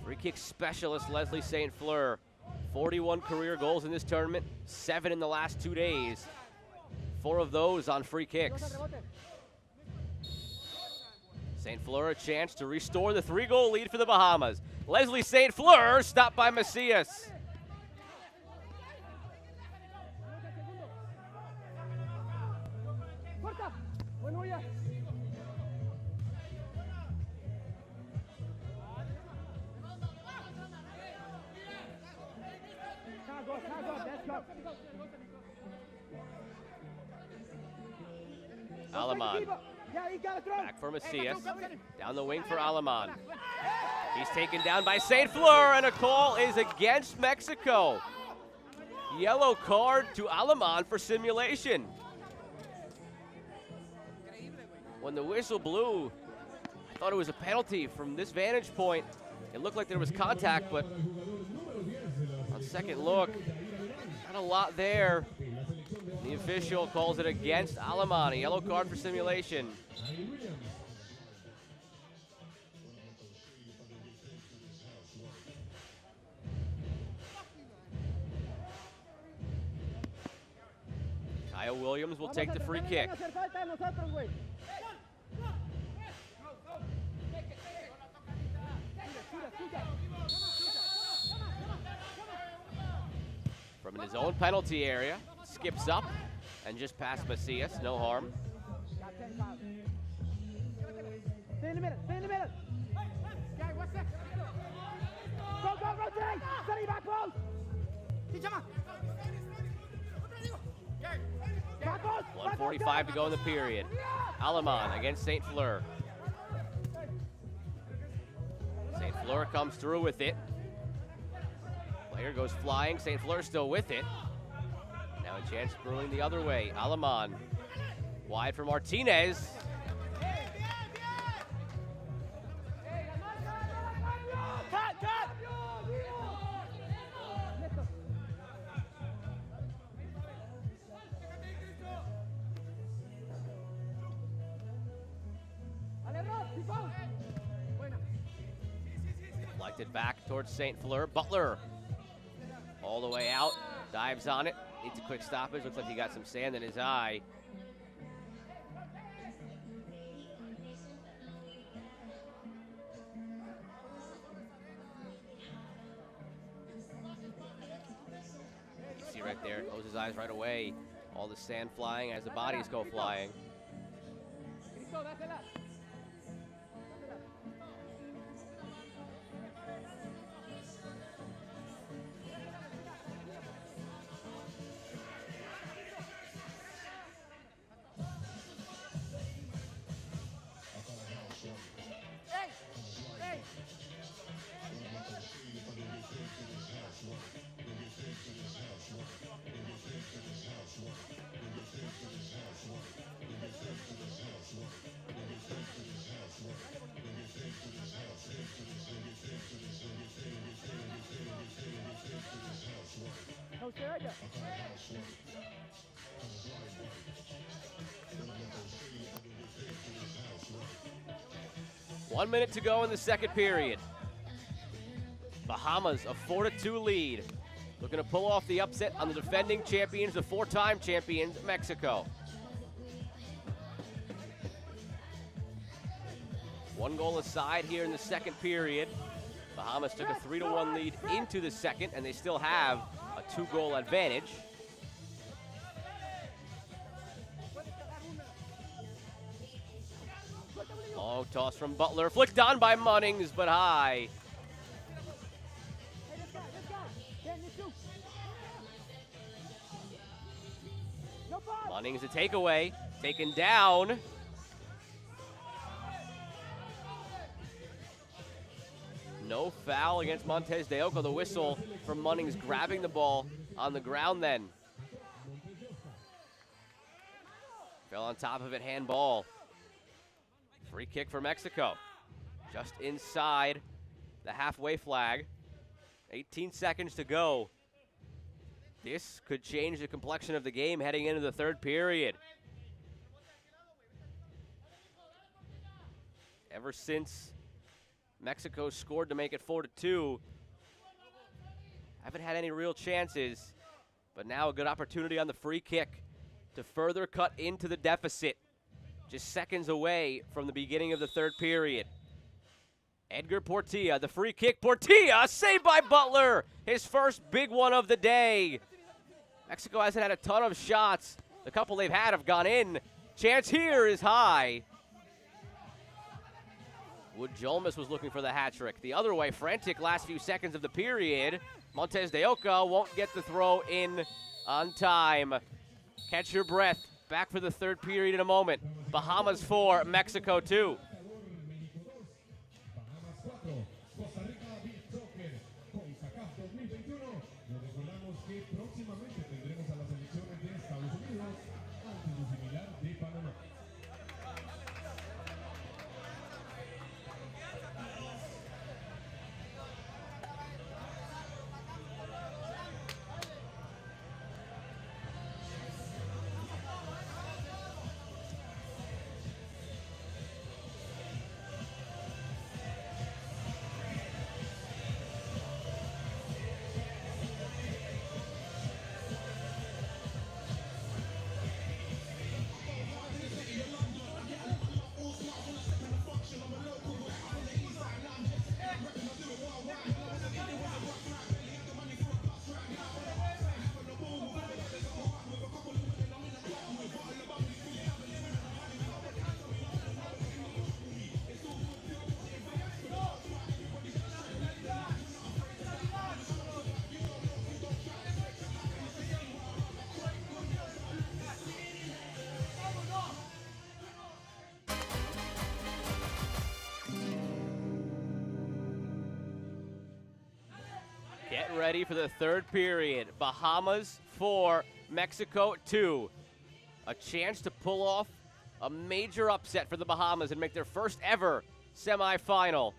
Free kick specialist Leslie St. Fleur. 41 career goals in this tournament, 7 in the last 2 days. 4 of those on free kicks. St. Fleur a chance to restore the 3-goal lead for the Bahamas. Leslie St. Fleur stopped by Macias. Alaman. Back for Macias. Down the wing for Alaman. He's taken down by St. Fleur, and a call is against Mexico. Yellow card to Alaman for simulation. When the whistle blew, I thought it was a penalty from this vantage point. It looked like there was contact, but on second look, not a lot there. The official calls it against Alaman, a yellow card for simulation. Kyle Williams will take the free kick. From his own penalty area, skips up and just past Macias, no harm. Stay in the middle, stay in the middle. Go, go, rotate! Steady back post! 1:45 to go in the period. Alaman against St. Fleur. St. Fleur comes through with it. Player goes flying, St. Fleur still with it. Now a chance brewing the other way. Alaman wide for Martinez. Deflected back towards St. Fleur. Butler all the way out. Dives on it. Needs a quick stoppage. Looks like he got some sand in his eye. See right there, closes his eyes right away. All the sand flying as the bodies go flying. No, stay right there. 1 minute to go in the second period. Bahamas a 4-2 lead. Looking to pull off the upset on the defending champions, the 4-time champions, Mexico. 1 goal aside here in the second period. Bahamas took a 3-1 lead into the second, and they still have a 2-goal advantage. Long toss from Butler, flicked on by Munnings, but high. Hey, this guy. Dan, this you. No foul. Munnings a takeaway, taken down. No foul against Montes de Oca. The whistle from Munnings grabbing the ball on the ground then. Fell on top of it, handball. Free kick for Mexico. Just inside the halfway flag. 18 seconds to go. This could change the complexion of the game heading into the third period. Ever since Mexico scored to make it 4-2, haven't had any real chances, but now a good opportunity on the free kick to further cut into the deficit. Just seconds away from the beginning of the third period. Edgar Portilla, the free kick. Portilla, saved by Butler. His first big one of the day. Mexico hasn't had a ton of shots. The couple they've had have gone in. Chance here is high. Wood Jolmes was looking for the hat trick. The other way, frantic last few seconds of the period. Montes de Oca won't get the throw in on time. Catch your breath. Back for the third period in a moment. Bahamas 4, Mexico 2. Costa Rica Beach Soccer, Concacaf 2021. Nos recordamos que próximamente tendremos a las selecciones de Estados Unidos antes de similar de Panamá. Get ready for the third period. Bahamas 4, Mexico 2. A chance to pull off a major upset for the Bahamas and make their first ever semifinal,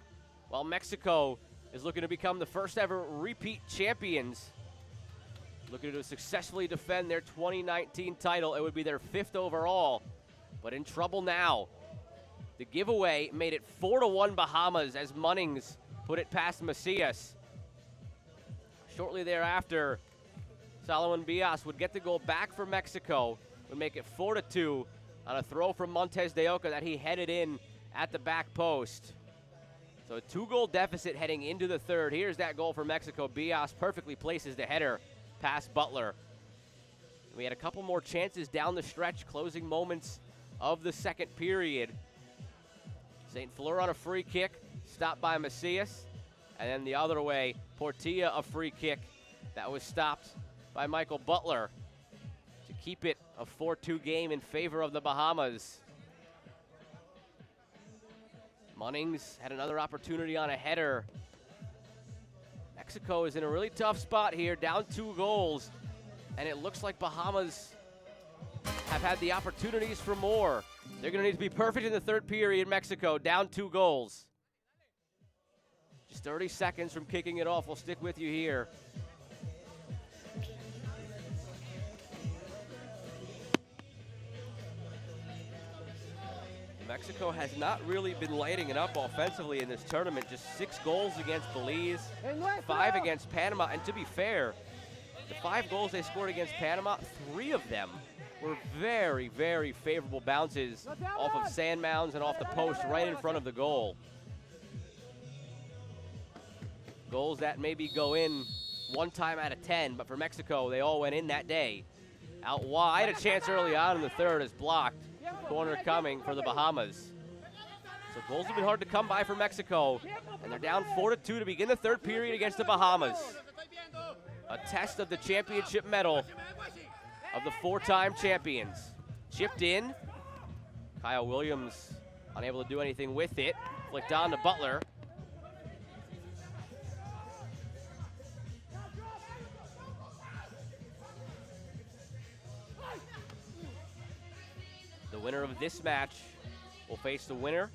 while Mexico is looking to become the first ever repeat champions, looking to successfully defend their 2019 title. It would be their 5th overall, but in trouble now. The giveaway made it 4-1 Bahamas as Munnings put it past Macias. Shortly thereafter, Salomon Bias would get the goal back for Mexico, would make it 4-2 on a throw from Montes de Oca that he headed in at the back post. So a 2-goal deficit heading into the third. Here's that goal for Mexico. Bias perfectly places the header past Butler. We had a couple more chances down the stretch, closing moments of the second period. St. Fleur on a free kick, stopped by Macias. And then the other way, Portilla a free kick that was stopped by Michael Butler to keep it a 4-2 game in favor of the Bahamas. Munnings had another opportunity on a header. Mexico is in a really tough spot here, down 2 goals. And it looks like Bahamas have had the opportunities for more. They're going to need to be perfect in the third period. Mexico down 2 goals. Just 30 seconds from kicking it off. We'll stick with you here. Mexico has not really been lighting it up offensively in this tournament. Just 6 goals against Belize, 5 against Panama. And to be fair, the 5 goals they scored against Panama, 3 of them were very, very favorable bounces off of sand mounds and off the post right in front of the goal. Goals that maybe go in 1 time out of 10, but for Mexico, they all went in that day. Out wide, a chance early on in the third is blocked. Corner coming for the Bahamas. So goals have been hard to come by for Mexico, and they're down 4-2 to begin the third period against the Bahamas. A test of the championship medal of the 4-time champions. Chipped in. Kyle Williams unable to do anything with it. Flicked on to Butler. The winner of this match will face the winner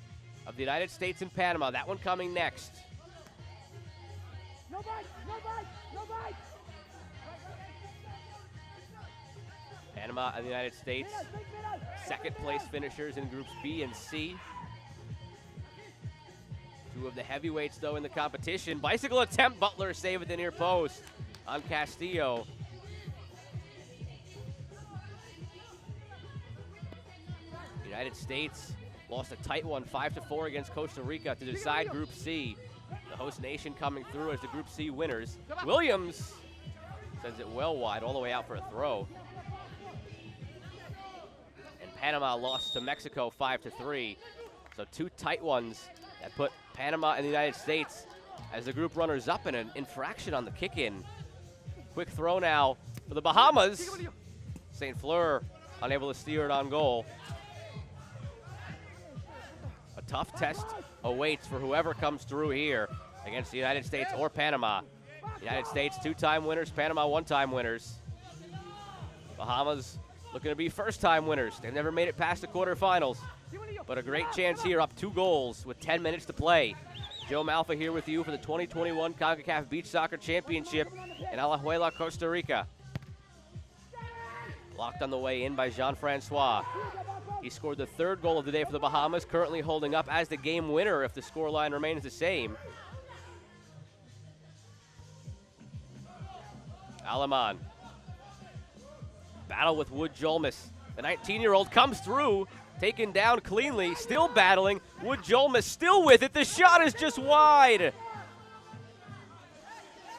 of the United States and Panama. That one coming next. No bite, no bite, no bite. Panama and the United States, second place finishers in groups B and C. 2 of the heavyweights, though, in the competition. Bicycle attempt, Butler save at the near post on Castillo. United States lost a tight one, 5-4 against Costa Rica to decide Group C. The host nation coming through as the Group C winners. Williams sends it well wide, all the way out for a throw. And Panama lost to Mexico 5-3. So 2 tight ones that put Panama and the United States as the group runners up in an infraction on the kick-in. Quick throw now for the Bahamas. St. Fleur unable to steer it on goal. A tough test awaits for whoever comes through here against the United States or Panama. United States 2-time winners, Panama 1-time winners. Bahamas looking to be first-time winners. They've never made it past the quarterfinals, but a great chance here, up 2 goals with 10 minutes to play. Joe Malfa here with you for the 2021 Concacaf Beach Soccer Championship in Alajuela, Costa Rica. Blocked on the way in by Jean-Francois. He scored the 3rd goal of the day for the Bahamas, currently holding up as the game winner if the scoreline remains the same. Alaman. Battle with Wood Jolmis. The 19-year-old comes through, taken down cleanly, still battling. Wood Jolmis still with it. The shot is just wide.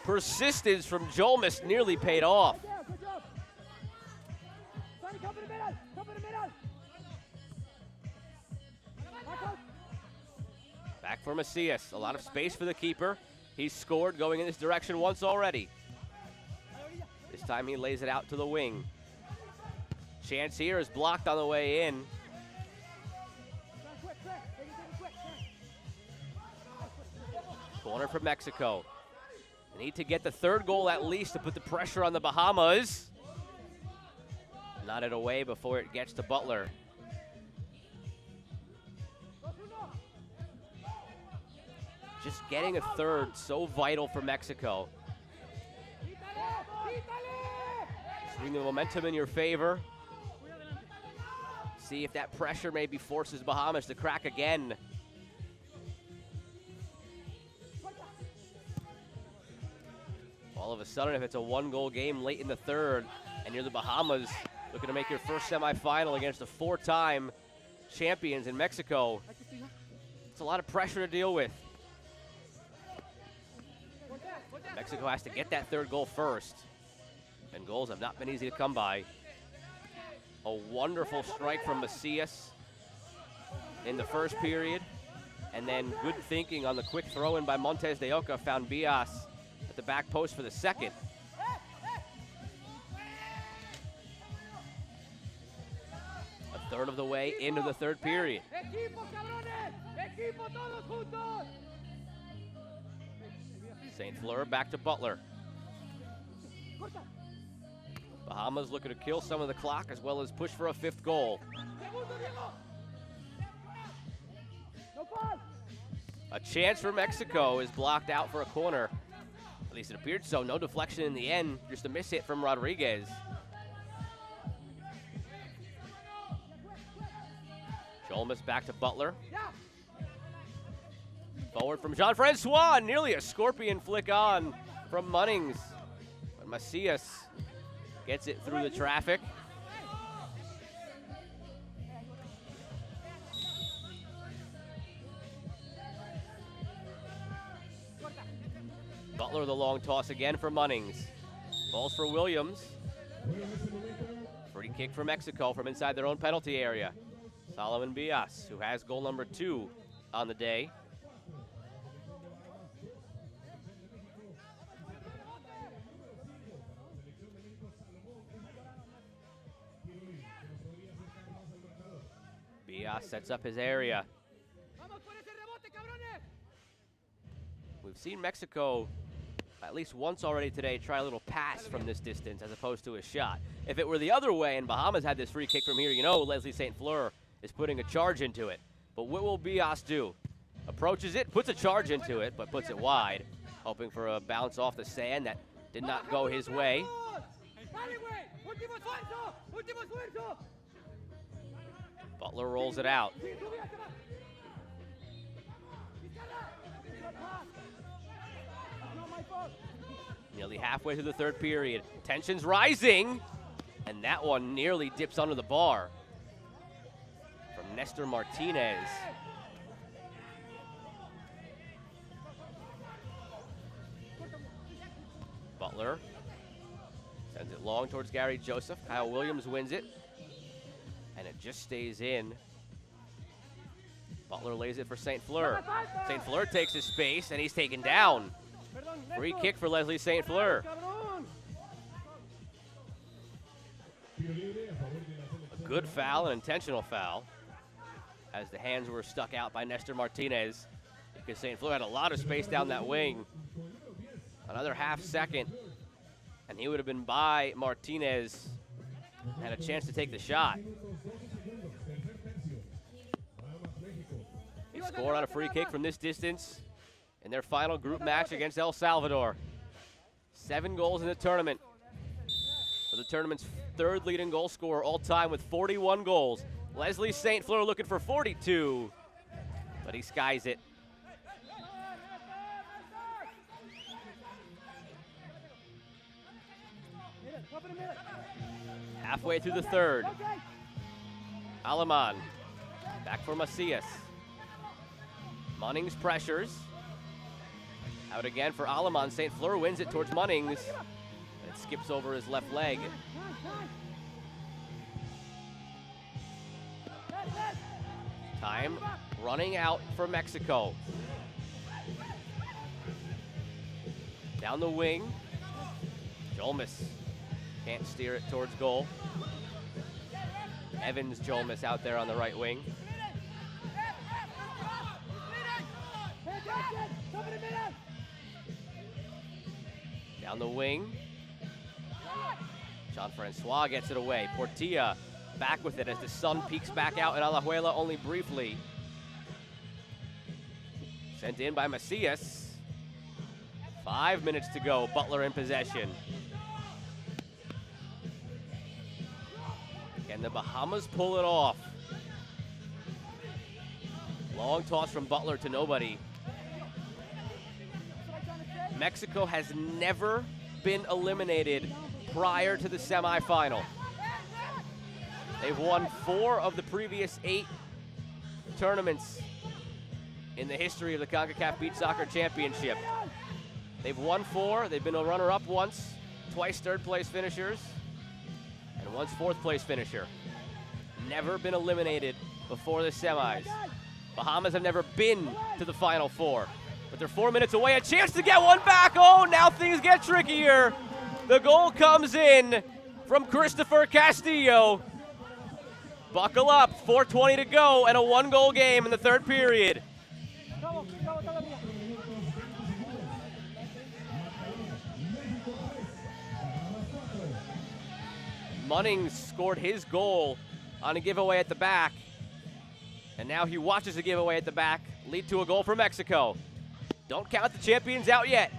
Persistence from Jolmis nearly paid off. Back for Macias. A lot of space for the keeper. He's scored going in this direction once already. This time he lays it out to the wing. Chance here is blocked on the way in. Corner for Mexico. They need to get the 3rd goal at least to put the pressure on the Bahamas. Knotted away before it gets to Butler. Just getting a 3rd, so vital for Mexico. Bring the momentum in your favor. See if that pressure maybe forces Bahamas to crack again. All of a sudden, if it's a one-goal game late in the third, and you're the Bahamas looking to make your first semifinal against the 4-time champions in Mexico, it's a lot of pressure to deal with. Mexico has to get that third goal first, and goals have not been easy to come by. A wonderful strike from Macias in the first period, and then good thinking on the quick throw-in by Montes de Oca found Bias at the back post for the second. A third of the way into the third period. St. Fleur back to Butler. Bahamas looking to kill some of the clock as well as push for a fifth goal. A chance for Mexico is blocked out for a corner. At least it appeared so. No deflection in the end. Just a miss hit from Rodriguez. Cholmas back to Butler. Forward from Jean-Francois. Nearly a scorpion flick on from Munnings. But Macias gets it through the traffic. Butler the long toss again for Munnings. Balls for Williams. Free kick for Mexico from inside their own penalty area. Solomon Bias, who has goal number 2 on the day. Bias sets up his area. We've seen Mexico at least once already today try a little pass from this distance as opposed to a shot. If it were the other way and Bahamas had this free kick from here, you know Leslie St. Fleur is putting a charge into it. But what will Bias do? Approaches it, puts a charge into it, but puts it wide, hoping for a bounce off the sand that did not go his way. Butler rolls it out. Nearly halfway through the third period. Tensions rising, and that one nearly dips under the bar. From Nestor Martinez. Butler sends it long towards Gary Joseph. Kyle Williams wins it, and it just stays in. Butler lays it for St. Fleur. St. Fleur takes his space, and he's taken down. Free kick for Leslie St. Fleur. A good foul, an intentional foul, as the hands were stuck out by Nestor Martinez, because St. Fleur had a lot of space down that wing. Another half second, and he would have been by Martinez, had a chance to take the shot. He scored on a free kick from this distance in their final group match against El Salvador. 7 goals in the tournament. For the tournament's third leading goal scorer all time with 41 goals. Leslie St. Fleur looking for 42, but he skies it. Halfway through the third. Aleman back for Macias. Munnings pressures. Out again for Aleman. St. Fleur wins it towards Munnings. It skips over his left leg. Time running out for Mexico. Down the wing. Cholmas can't steer it towards goal. Evans Cholmas out there on the right wing. Down the wing. Jean-Francois gets it away. Portilla back with it as the sun peeks back out in Alajuela only briefly. Sent in by Macias. 5 minutes to go. Butler in possession. Can the Bahamas pull it off? Long toss from Butler to nobody. Mexico has never been eliminated prior to the semifinal. They've won 4 of the previous 8 tournaments in the history of the Concacaf Beach Soccer Championship. They've won 4. They've been a runner-up once, twice third-place finishers, and once fourth-place finisher. Never been eliminated before the semis. Bahamas have never been to the Final Four, but they're 4 minutes away. A chance to get one back. Oh, now things get trickier. The goal comes in from Christopher Castillo. Buckle up, 4:20 to go, and a 1-goal game in the third period. Munnings scored his goal on a giveaway at the back, and now he watches a giveaway at the back lead to a goal for Mexico. Don't count the champions out yet.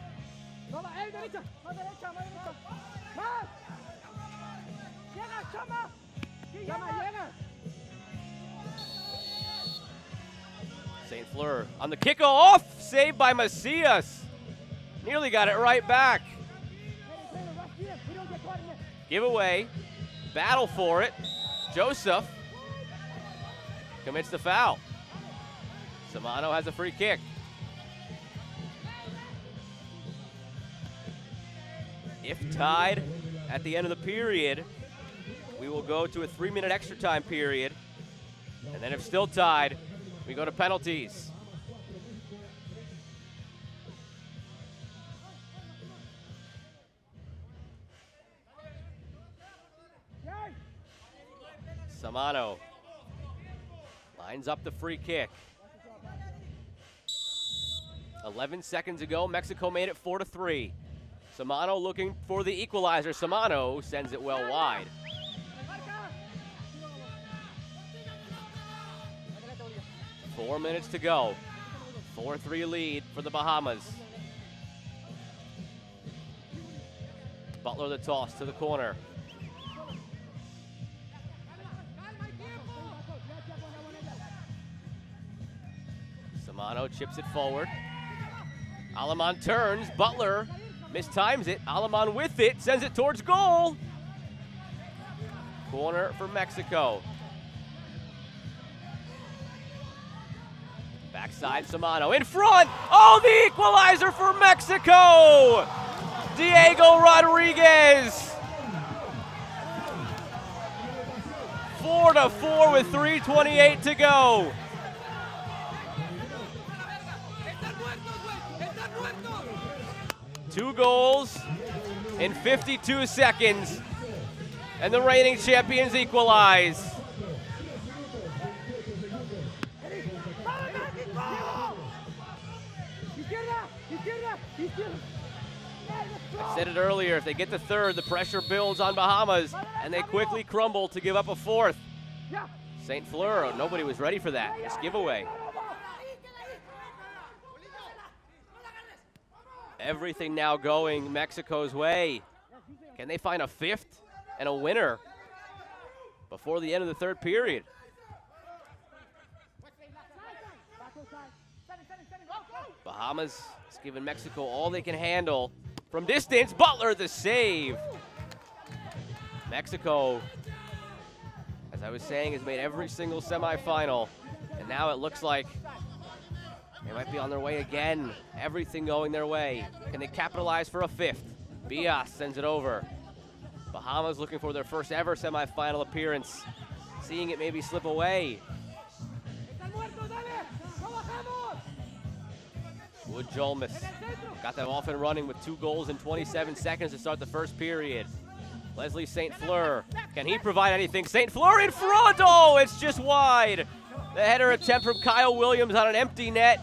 St. Fleur on the kickoff, saved by Macias. Nearly got it right back. Giveaway, battle for it. Joseph commits the foul. Samano has a free kick. If tied at the end of the period, we will go to a 3-minute extra time period. And then if still tied, we go to penalties. Samano lines up the free kick. 11 seconds ago, Mexico made it 4-3. Samano looking for the equalizer. Samano sends it well wide. Four minutes to go. 4-3 lead for the Bahamas. Butler the toss to the corner. Samano chips it forward. Alaman turns. Butler mistimes it. Alaman with it. Sends it towards goal. Corner for Mexico. Backside Samano in front. Oh, the equalizer for Mexico. Diego Rodriguez. 4-4 with 3:28 to go. Two goals in 52 seconds, and the reigning champions equalize. I said it earlier, if they get the third, the pressure builds on Bahamas, and they quickly crumble to give up a fourth. St. Fleur, nobody was ready for that. It's giveaway. Everything now going Mexico's way. Can they find a fifth and a winner before the end of the third period? Bahamas has given Mexico all they can handle. From distance, Butler the save. Mexico, as I was saying, has made every single semifinal, and now it looks like they might be on their way again. Everything going their way. Can they capitalize for a fifth? Bias sends it over. Bahamas looking for their first ever semifinal appearance. Seeing it maybe slip away. Wood Jolmis got them off and running with 2 goals in 27 seconds to start the first period. Leslie St. Fleur, can he provide anything? St. Fleur in front, oh, it's just wide. The header attempt from Kyle Williams on an empty net.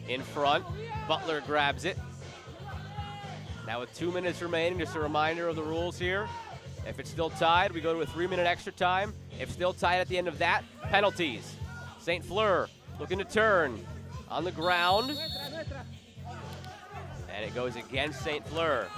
In front, Butler grabs it. Now with 2 minutes remaining, just a reminder of the rules here. If it's still tied, we go to a 3-minute extra time. If still tied at the end of that, penalties. St. Fleur looking to turn on the ground. And it goes against St. Fleur.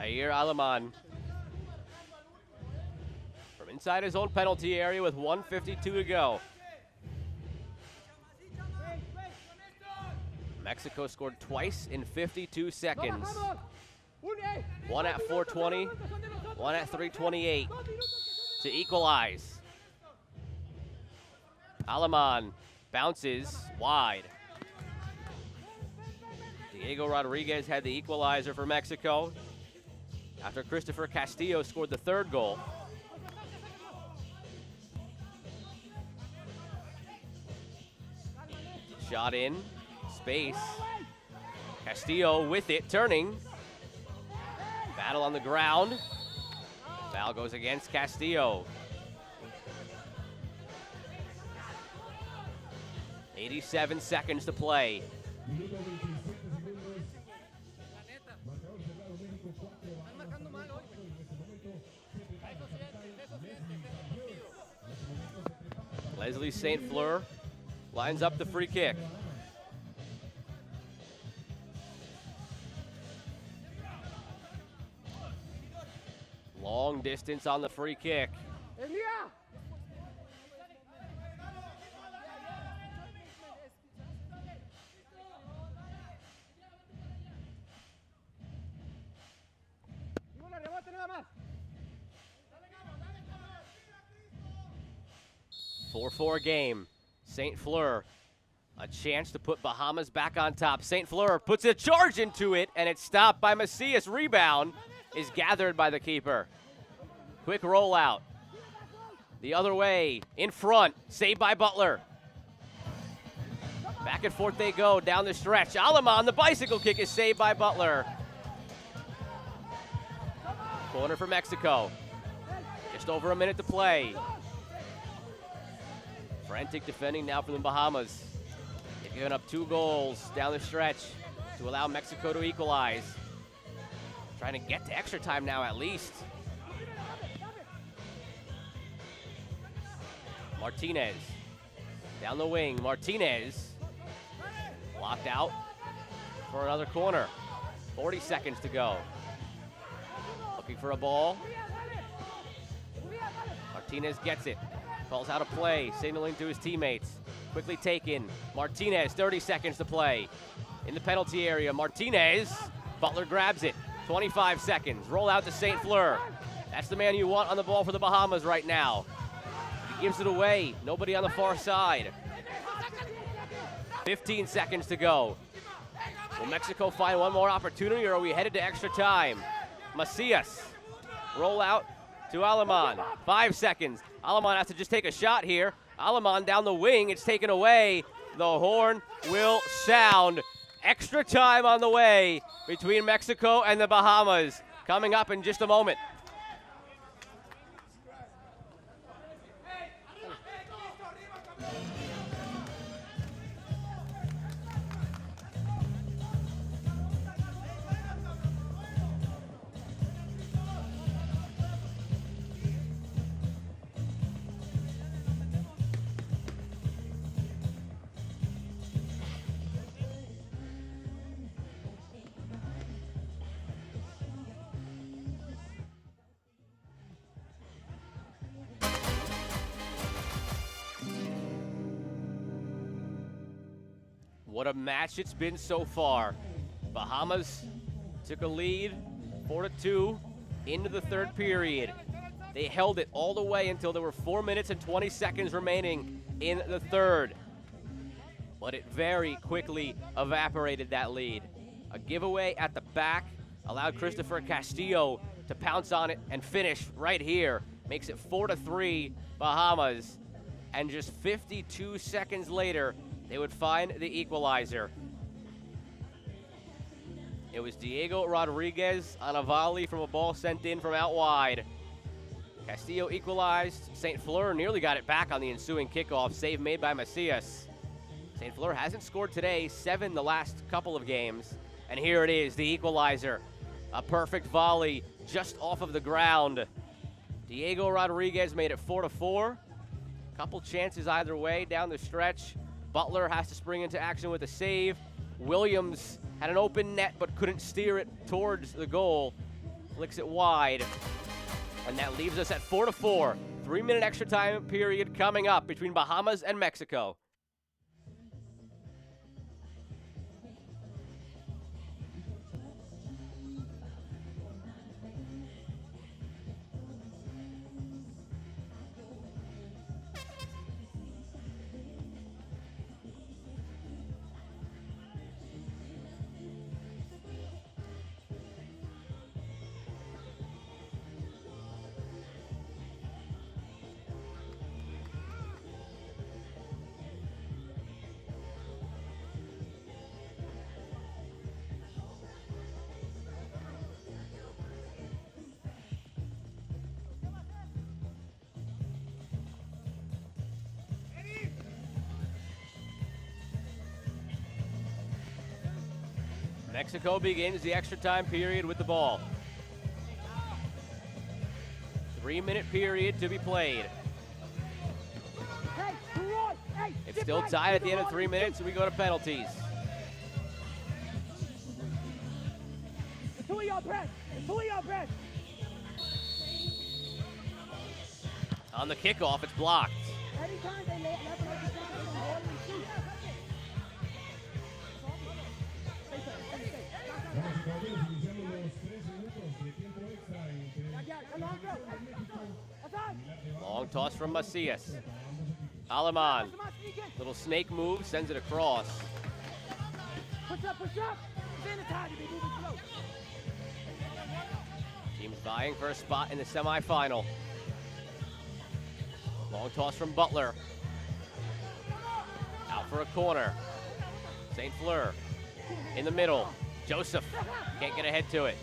Jair Aleman from inside his own penalty area with 1:52 to go. Mexico scored twice in 52 seconds. One at 4:20, one at 3:28 to equalize. Aleman bounces wide. Diego Rodriguez had the equalizer for Mexico after Christopher Castillo scored the third goal. Shot in, space. Castillo with it, turning. Battle on the ground. Foul goes against Castillo. 87 seconds to play. Leslie St. Fleur lines up the free kick. Long distance on the free kick. Four 4 game. St. Fleur, a chance to put Bahamas back on top. St. Fleur puts a charge into it, and it's stopped by Macias. Rebound is gathered by the keeper. Quick rollout. The other way, in front, saved by Butler. Back and forth they go down the stretch. Aleman, the bicycle kick is saved by Butler. Corner for Mexico. Just over a minute to play. Frantic defending now from the Bahamas. They've given up 2 goals down the stretch to allow Mexico to equalize. Trying to get to extra time now at least. Martinez down the wing. Martinez blocked out for another corner. 40 seconds to go. Looking for a ball. Martinez gets it. Calls out a play, signaling to his teammates. Quickly taken. Martinez, 30 seconds to play. In the penalty area, Martinez. Butler grabs it. 25 seconds. Roll out to St. Fleur. That's the man you want on the ball for the Bahamas right now. He gives it away. Nobody on the far side. 15 seconds to go. Will Mexico find one more opportunity, or are we headed to extra time? Macias. Roll out to Aleman. 5 seconds. Aleman has to just take a shot here. Aleman down the wing. It's taken away. The horn will sound. Extra time on the way between Mexico and the Bahamas. Coming up in just a moment. What a match it's been so far. Bahamas took a lead 4-2 into the third period. They held it all the way until there were 4 minutes and 20 seconds remaining in the third. But it very quickly evaporated that lead. A giveaway at the back allowed Christopher Castillo to pounce on it and finish right here. Makes it 4-3 Bahamas. And just 52 seconds later, they would find the equalizer. It was Diego Rodriguez on a volley from a ball sent in from out wide. Castillo equalized. St. Fleur nearly got it back on the ensuing kickoff. Save made by Macias. St. Fleur hasn't scored today, 7 the last couple of games. And here it is, the equalizer. A perfect volley just off of the ground. Diego Rodriguez made it 4-4. Couple chances either way down the stretch. Butler has to spring into action with a save. Williams had an open net but couldn't steer it towards the goal Flicks it wide. And that leaves us at 4-4. 3-minute extra time period coming up between Bahamas and Mexico. Mexico begins the extra time period with the ball. 3-minute period to be played. It's still tied at the end of 3 minutes, and we go to penalties. On the kickoff, it's blocked. Long toss from Macias. Aleman. Little snake move, sends it across. Push up, push up. Teams vying for a spot in the semifinal. Long toss from Butler. Out for a corner. St. Fleur in the middle. Joseph can't get ahead to it.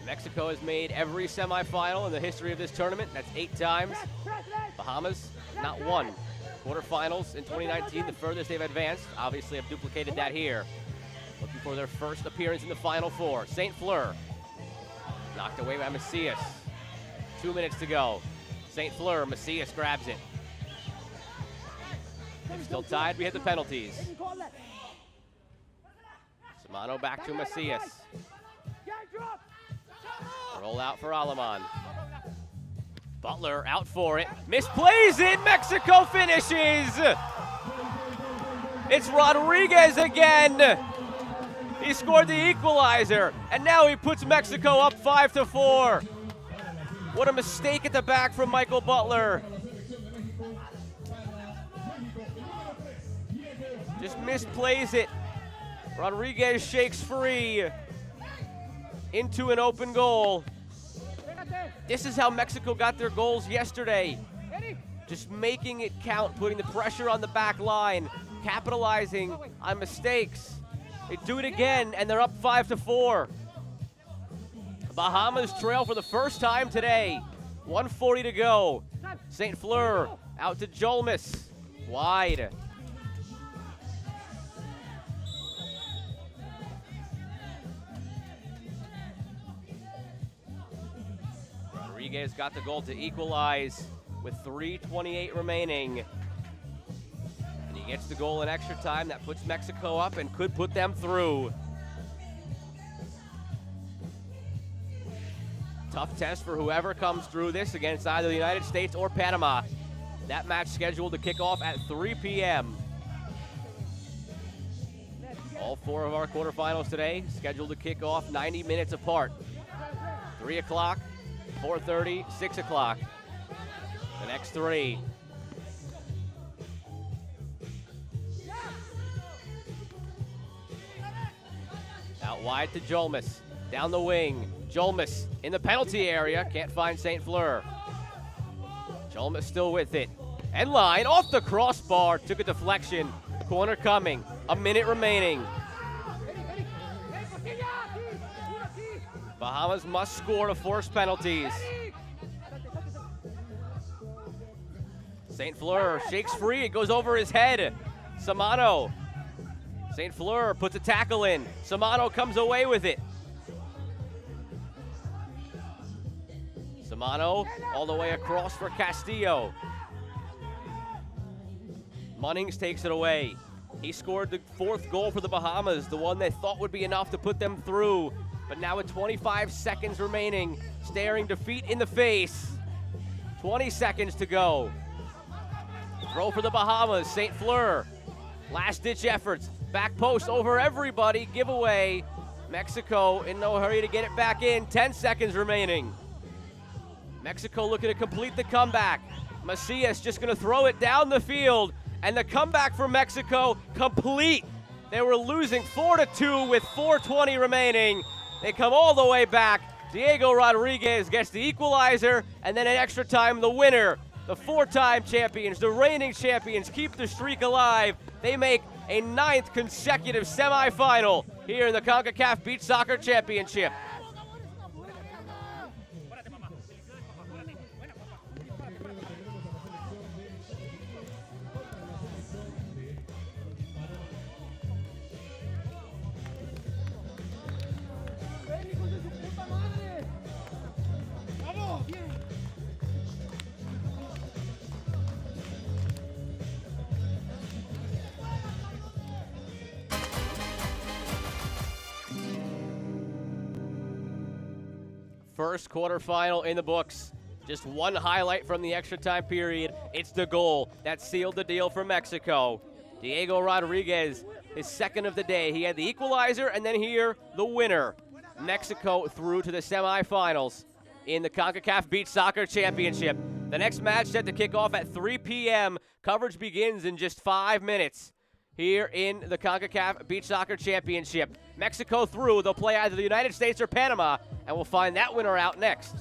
Mexico has made every semifinal in the history of this tournament. That's 8 times. Bahamas, not one. Quarterfinals in 2019, the furthest they've advanced. Obviously have duplicated that here. Looking for their first appearance in the Final Four. St. Fleur knocked away by Macias. 2 minutes to go. St. Fleur, Macias grabs it. They're still tied, we hit the penalties. Samano back to Macias. Roll out for Aleman. Butler out for it. Misplays it. Mexico finishes. It's Rodriguez again. He scored the equalizer, and now he puts Mexico up 5-4. What a mistake at the back from Michael Butler. Just misplays it. Rodriguez shakes free into an open goal. This is how Mexico got their goals yesterday. Just making it count, putting the pressure on the back line, capitalizing on mistakes. They do it again, and they're up 5-4. Bahamas trail for the first time today. 1:40 to go. St. Fleur out to Jolmis. Wide. Rodriguez got the goal to equalize with 3:28 remaining. And he gets the goal in extra time. That puts Mexico up and could put them through. Tough test for whoever comes through this against either the United States or Panama. That match scheduled to kick off at 3 p.m. All 4 of our quarterfinals today scheduled to kick off 90 minutes apart. 3 o'clock, 4:30, 6 o'clock. The next 3. Out wide to Jolmis. Down the wing. Jolmis in the penalty area. Can't find St. Fleur. Jolmis still with it. And line off the crossbar. Took a deflection. Corner coming. A minute remaining. Bahamas must score to force penalties. St. Fleur shakes free. It goes over his head. Samano. St. Fleur puts a tackle in. Samano comes away with it. Samano all the way across for Castillo. Munnings takes it away. He scored the 4th goal for the Bahamas, the one they thought would be enough to put them through. But now with 25 seconds remaining, staring defeat in the face. 20 seconds to go. Throw for the Bahamas, St. Fleur. Last-ditch efforts. Back post over everybody. Giveaway. Mexico in no hurry to get it back in. 10 seconds remaining. Mexico looking to complete the comeback. Macias just going to throw it down the field. And the comeback for Mexico complete. They were losing 4-2 with 4:20 remaining. They come all the way back. Diego Rodriguez gets the equalizer, and then in extra time, the winner. The 4-time champions, the reigning champions, keep the streak alive. They make a 9th consecutive semifinal here in the Concacaf Beach Soccer Championship. First quarterfinal in the books. Just one highlight from the extra time period. It's the goal that sealed the deal for Mexico. Diego Rodriguez, his 2nd of the day. He had the equalizer, and then here, the winner. Mexico through to the semifinals in the Concacaf Beach Soccer Championship. The next match set to kick off at 3 p.m. Coverage begins in just 5 minutes here in the Concacaf Beach Soccer Championship. Mexico through. They'll play either the United States or Panama, and we'll find that winner out next.